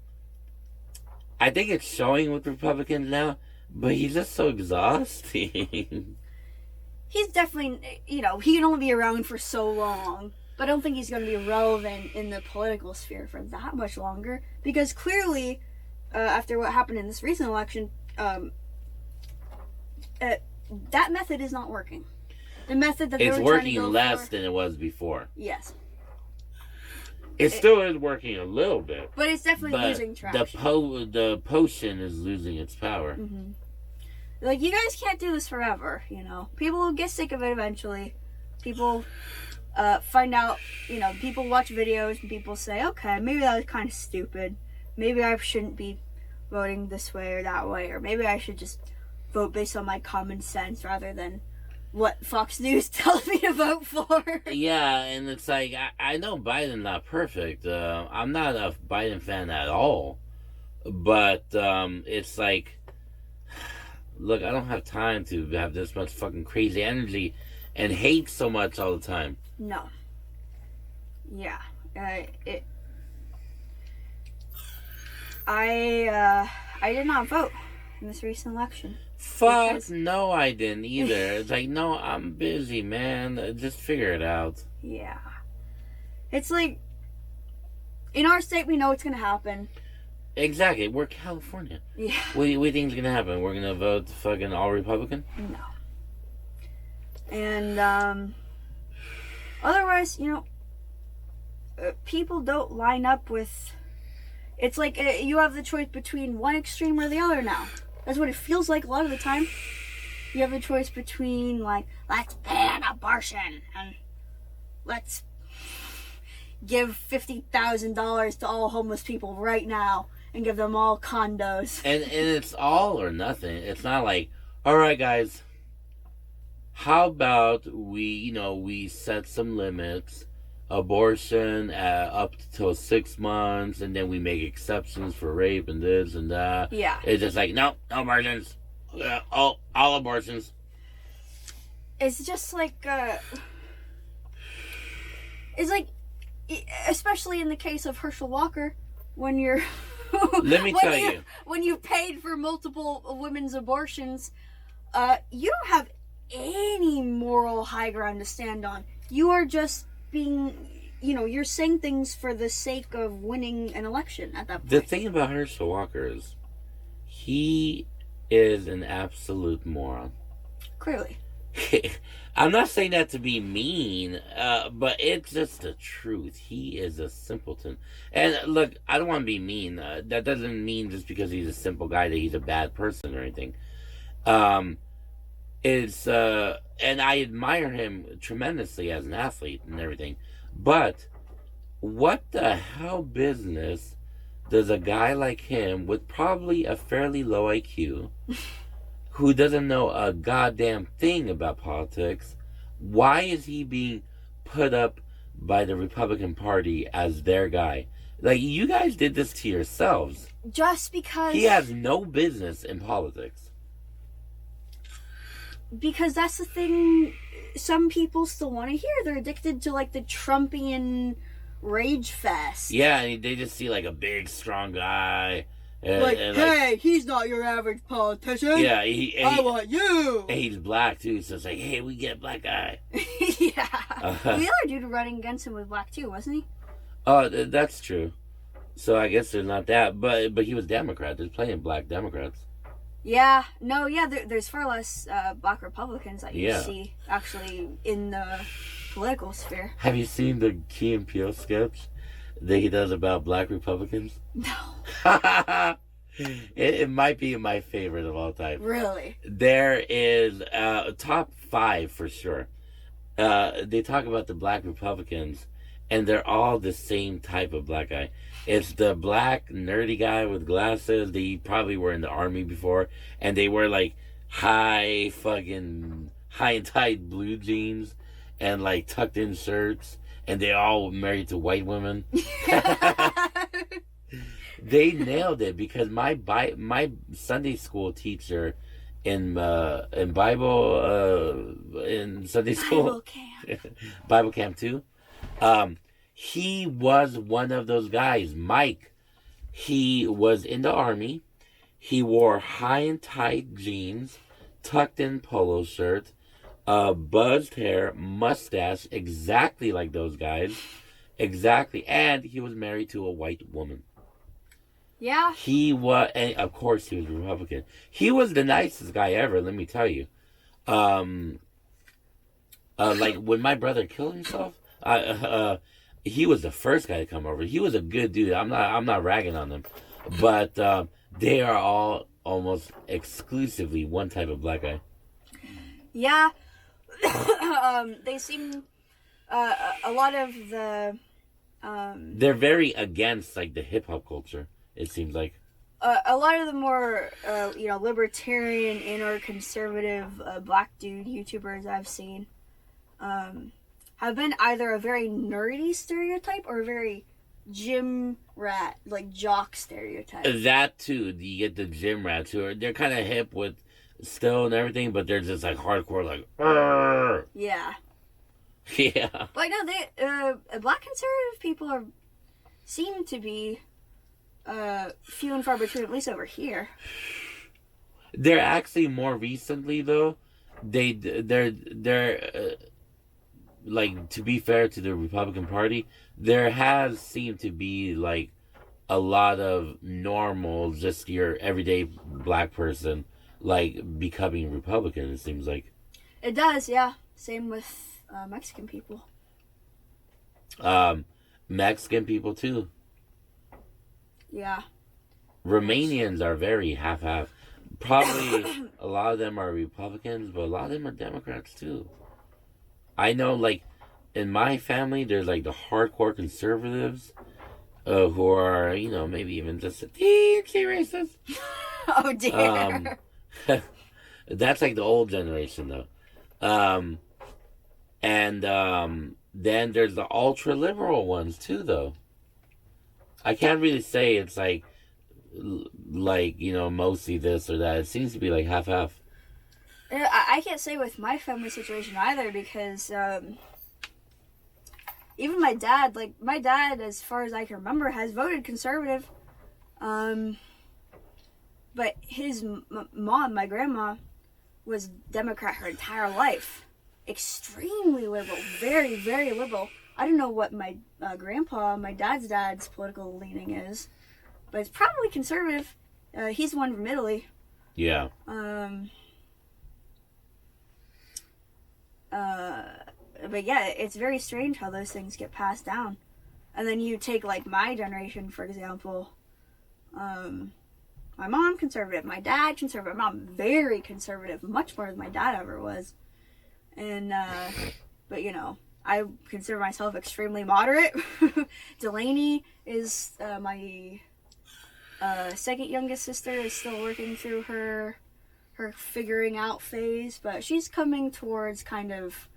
I think it's showing with Republicans now, but he's just so exhausting. He's definitely, he can only be around for so long. But I don't think he's going to be relevant in the political sphere for that much longer. Because clearly, after what happened in this recent election, that method is not working. The method that they were trying to go It's working less than it was before. Yes. It still is working a little bit. But it's definitely losing traction. The potion is losing its power. Mm-hmm. Like, you guys can't do this forever, People will get sick of it eventually. People find out, people watch videos and people say, okay, maybe that was kind of stupid. Maybe I shouldn't be voting this way or that way. Or maybe I should just vote based on my common sense rather than what Fox News tells me to vote for. Yeah, and it's like, I know Biden's not perfect. I'm not a Biden fan at all. But it's like, look, I don't have time to have this much fucking crazy energy and hate so much all the time. No. Yeah. I did not vote in this recent election. Fuck, no, I didn't either. It's like, no, I'm busy, man. Just figure it out. Yeah. It's like, in our state, we know it's going to happen. Exactly. We're California. Yeah. What do you think is going to happen? We're going to vote fucking all Republican? No. And, otherwise, people don't line up with... It's like you have the choice between one extreme or the other now. That's what it feels like a lot of the time. You have a choice between, like, let's ban abortion and let's give $50,000 to all homeless people right now and give them all condos. And it's all or nothing. It's not like, all right, guys, how about we set some limits, abortion up till 6 months, and then we make exceptions for rape and this and that. Yeah. It's just like, no abortions. All abortions. it's just like it's like, especially in the case of Herschel Walker, when you're Let me tell you, when you paid for multiple women's abortions, you don't have any moral high ground to stand on. You are just being, you're saying things for the sake of winning an election at that point. the thing about Herschel Walker is he is an absolute moron. Clearly. I'm not saying that to be mean, but it's just the truth. He is a simpleton. And look, I don't want to be mean. That doesn't mean just because he's a simple guy that he's a bad person or anything. And I admire him tremendously as an athlete and everything. But what the hell business does a guy like him with probably a fairly low IQ who doesn't know a goddamn thing about politics, why is he being put up by the Republican Party as their guy? Like, you guys did this to yourselves. Just because... He has no business in politics. Because that's the thing some people still want to hear. They're addicted to, like, the Trumpian rage fest. Yeah, and they just see, like, a big, strong guy... hey, he's not your average politician. Yeah, I want you. And he's black too, so it's like, hey, we get a black guy. Yeah. The other dude running against him was black too, wasn't he? Oh, that's true. So I guess there's not that, but he was Democrat. There's plenty of black Democrats. Yeah, no, yeah. There's far less black Republicans that you see actually in the political sphere. Have you seen the Key and Peele sketch that he does about black Republicans? No. It might be my favorite of all time. Really? There is top 5 for sure. They talk about the black Republicans, and they're all the same type of black guy. It's the black nerdy guy with glasses. They probably were in the army before, and they wear like high and tight blue jeans and like tucked in shirts. And they all married to white women. They nailed it because my Sunday school teacher in Bible in Sunday school Bible camp too. He was one of those guys, Mike. He was in the army. He wore high and tight jeans, tucked in polo shirt. Buzzed hair, mustache, exactly like those guys. Exactly. And he was married to a white woman. Yeah. He was, and of course he was Republican. He was the nicest guy ever, let me tell you. Like when my brother killed himself, he was the first guy to come over. He was a good dude. I'm not ragging on them. But they are all almost exclusively one type of black guy. Yeah. They seem a lot of the they're very against like the hip hop culture, it seems like. A lot of the more libertarian and or conservative black dude YouTubers I've seen have been either a very nerdy stereotype or a very gym rat, like jock stereotype. That too, you get the gym rats who are, they're kind of hip with still and everything, but they're just like hardcore, like Arr! Yeah. Yeah. But no, they black conservative people seem to be few and far between, at least over here. They're actually more recently though. They're like, to be fair to the Republican Party, there has seemed to be like a lot of normal, just your everyday black person like becoming Republican, it seems like. It does, yeah. Same with Mexican people. Mexican people too. Yeah. Romanians are very half-half. Probably a lot of them are Republicans, but a lot of them are Democrats too. I know, like, in my family, there's like the hardcore conservatives who are, maybe even just a teensy racist. Oh dear. That's like the old generation though. And then there's the ultra liberal ones too though. I can't really say it's like mostly this or that. It seems to be like half-half. I can't say with my family situation either, because even my dad, as far as I can remember, has voted conservative. But his mom, my grandma, was Democrat her entire life. Extremely liberal. Very, very liberal. I don't know what my grandpa, my dad's political leaning is, but it's probably conservative. He's the one from Italy. Yeah. But yeah, it's very strange how those things get passed down. And then you take, like, my generation, for example. My mom, conservative. My dad, conservative. My mom, very conservative. Much more than my dad ever was. And, but, you know, I consider myself extremely moderate. Delaney is my second youngest sister, is still working through her figuring out phase, but she's coming towards kind of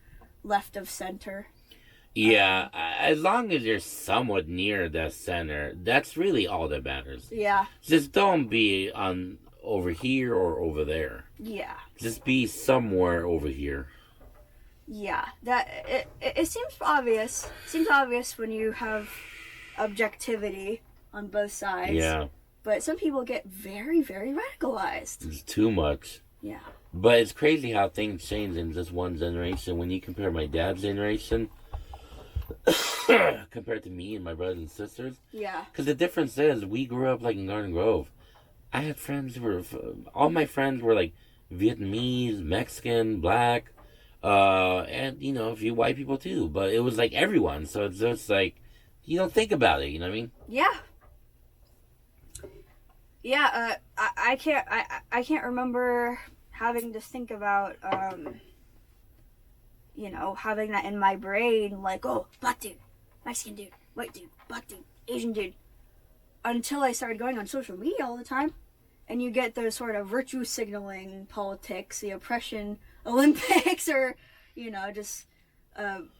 left of center. Yeah, as long as you're somewhat near the center, that's really all that matters. Yeah. Just don't be on over here or over there. Yeah. Just be somewhere over here. Yeah. That it seems obvious. Seems obvious when you have objectivity on both sides. Yeah. But some people get very, very radicalized. It's too much. Yeah. But it's crazy how things change in just one generation. When you compare my dad's generation compared to me and my brothers and sisters. Yeah. Because the difference is, we grew up like in Garden Grove. I had friends who were, all my friends were like Vietnamese, Mexican, black, and, you know, a few white people too. But it was like everyone. So it's just like, you don't think about it, you know what I mean? Yeah. Yeah, I can't remember having to think about, you know, having that in my brain, like, oh, black dude, Mexican dude, white dude, black dude, Asian dude, until I started going on social media all the time, and you get those sort of virtue signaling politics, the oppression Olympics, or, you know, just, I'm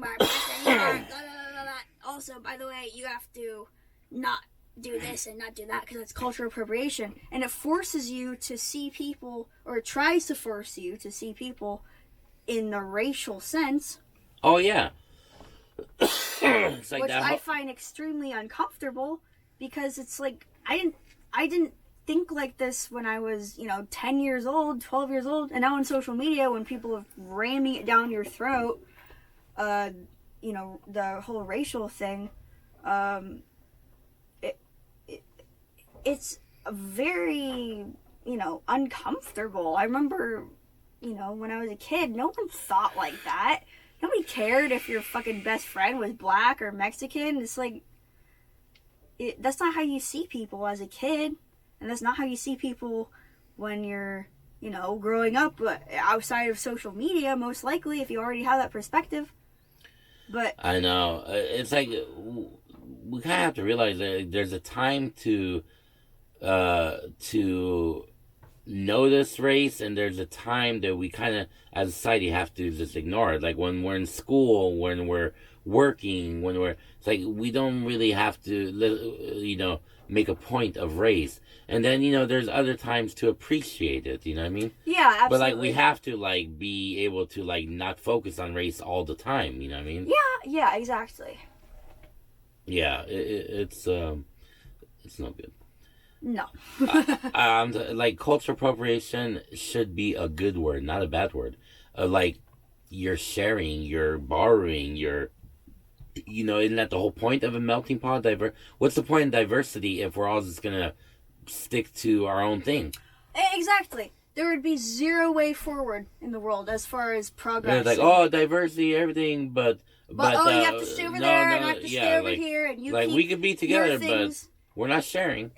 more oppressed than you are, blah, blah, blah, blah. Also, by the way, you have to not do this and not do that because it's cultural appropriation, and it forces you to see people, or it tries to force you to see people in the racial sense. Oh yeah. It's like which that I find extremely uncomfortable, because it's like I didn't think like this when I was, you know, 10 years old, 12 years old, and now on social media when people are ramming it down your throat, you know, the whole racial thing, it's very, you know, uncomfortable. I remember, you know, when I was a kid, no one thought like that. Nobody cared if your fucking best friend was black or Mexican. It's like, that's not how you see people as a kid. And that's not how you see people when you're, you know, growing up outside of social media, most likely, if you already have that perspective. But I know. It's like, we kind of have to realize that there's a time to notice race, and there's a time that we kind of, as a society, have to just ignore it. Like when we're in school, when we're working, it's like we don't really have to, you know, make a point of race. And then, you know, there's other times to appreciate it, you know what I mean? yeah, absolutely. But like, we have to like be able to like not focus on race all the time, you know what I mean? Yeah, exactly. Yeah, it's no good. No. Like, cultural appropriation should be a good word, not a bad word. Like, you're sharing, you're borrowing, you know, isn't that the whole point of a melting pot? What's the point of diversity if we're all just gonna stick to our own thing? Exactly. There would be zero way forward in the world as far as progress. Yeah, it's like, oh, diversity, everything, but you have to stay over there, and I have to stay over here, and you like, keep we could be together, but we're not sharing.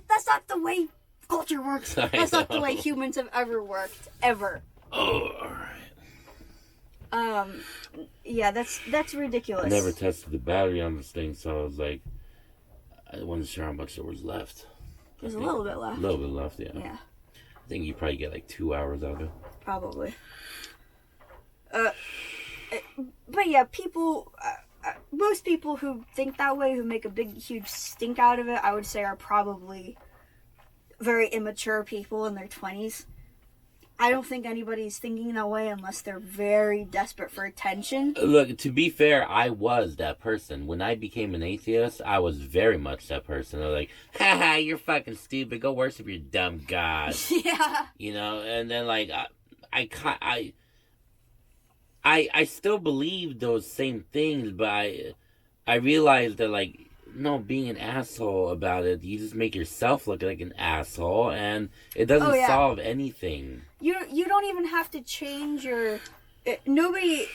That's not the way culture works. That's not the way humans have ever worked, ever. Oh, all right. Yeah, that's ridiculous. I never tested the battery on this thing, so I was like, I wasn't sure how much there was left. There's a little bit left. A little bit left, yeah. Yeah. I think you probably get like 2 hours out of it. Probably. But yeah, people, most people who think that way, who make a big, huge stink out of it, I would say are probably very immature people in their 20s. I don't think anybody's thinking that way unless they're very desperate for attention. Look, to be fair, I was that person. When I became an atheist, I was very much that person. I was like, haha, you're fucking stupid. Go worship your dumb god. Yeah. You know, and then like I still believe those same things, but I realized that like, no, being an asshole about it, you just make yourself look like an asshole, and it doesn't solve anything. You don't even have to change your... Nobody...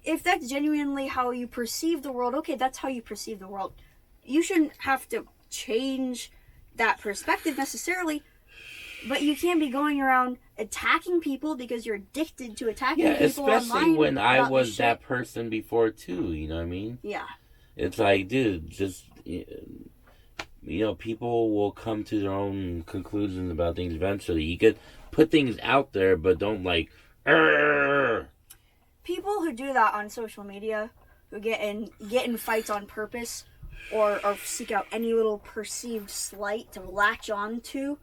If that's genuinely how you perceive the world, okay, that's how you perceive the world. You shouldn't have to change that perspective necessarily, but you can't be going around attacking people because you're addicted to attacking people online. Especially when I was that person before, too, you know what I mean? Yeah. It's like, dude, just, you know, people will come to their own conclusions about things eventually. You could put things out there, but don't like, Arr! People who do that on social media, who get in fights on purpose, or seek out any little perceived slight to latch on to,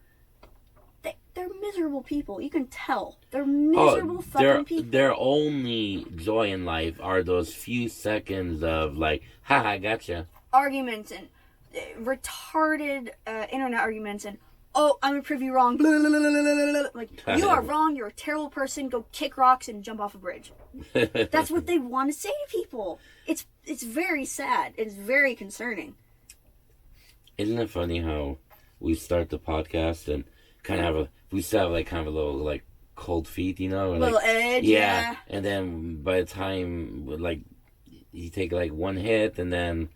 they're miserable people. You can tell. They're miserable fucking people. Their only joy in life are those few seconds of like, haha, I gotcha. Arguments and retarded internet arguments and, oh, I'm gonna prove you wrong. Blah, blah, blah, blah, blah, blah. Like, you are wrong. You're a terrible person. Go kick rocks and jump off a bridge. That's what they want to say to people. It's very sad. It's very concerning. Isn't it funny how we start the podcast and kind of we still have like kind of a little like cold feet, you know, a little edge, yeah. And then by the time like you take like one hit, and then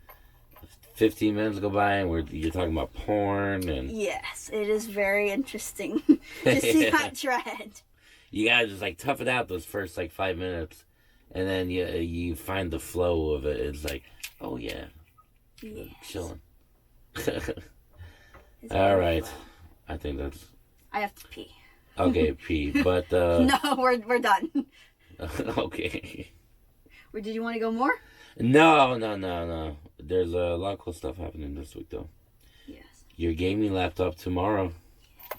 15 minutes go by, and you're talking about porn and yes, it is very interesting to see that trend. You gotta just like tough it out those first like 5 minutes, and then you find the flow of it. It's like, oh yeah, yes. Chilling. All right, I think that's. I have to pee. Okay, pee, but no, we're done. Okay. Did you want to go more? No. There's a lot of cool stuff happening this week, though. Yes. Your gaming laptop tomorrow. Yes.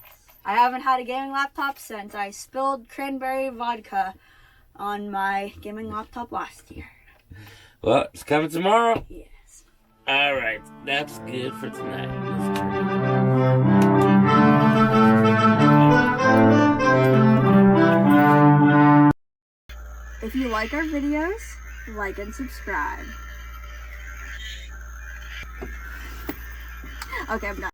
I haven't had a gaming laptop since I spilled cranberry vodka on my gaming laptop last year. Well, it's coming tomorrow. Yes. All right, that's good for tonight. If you like our videos, like and subscribe. Okay, I'm done.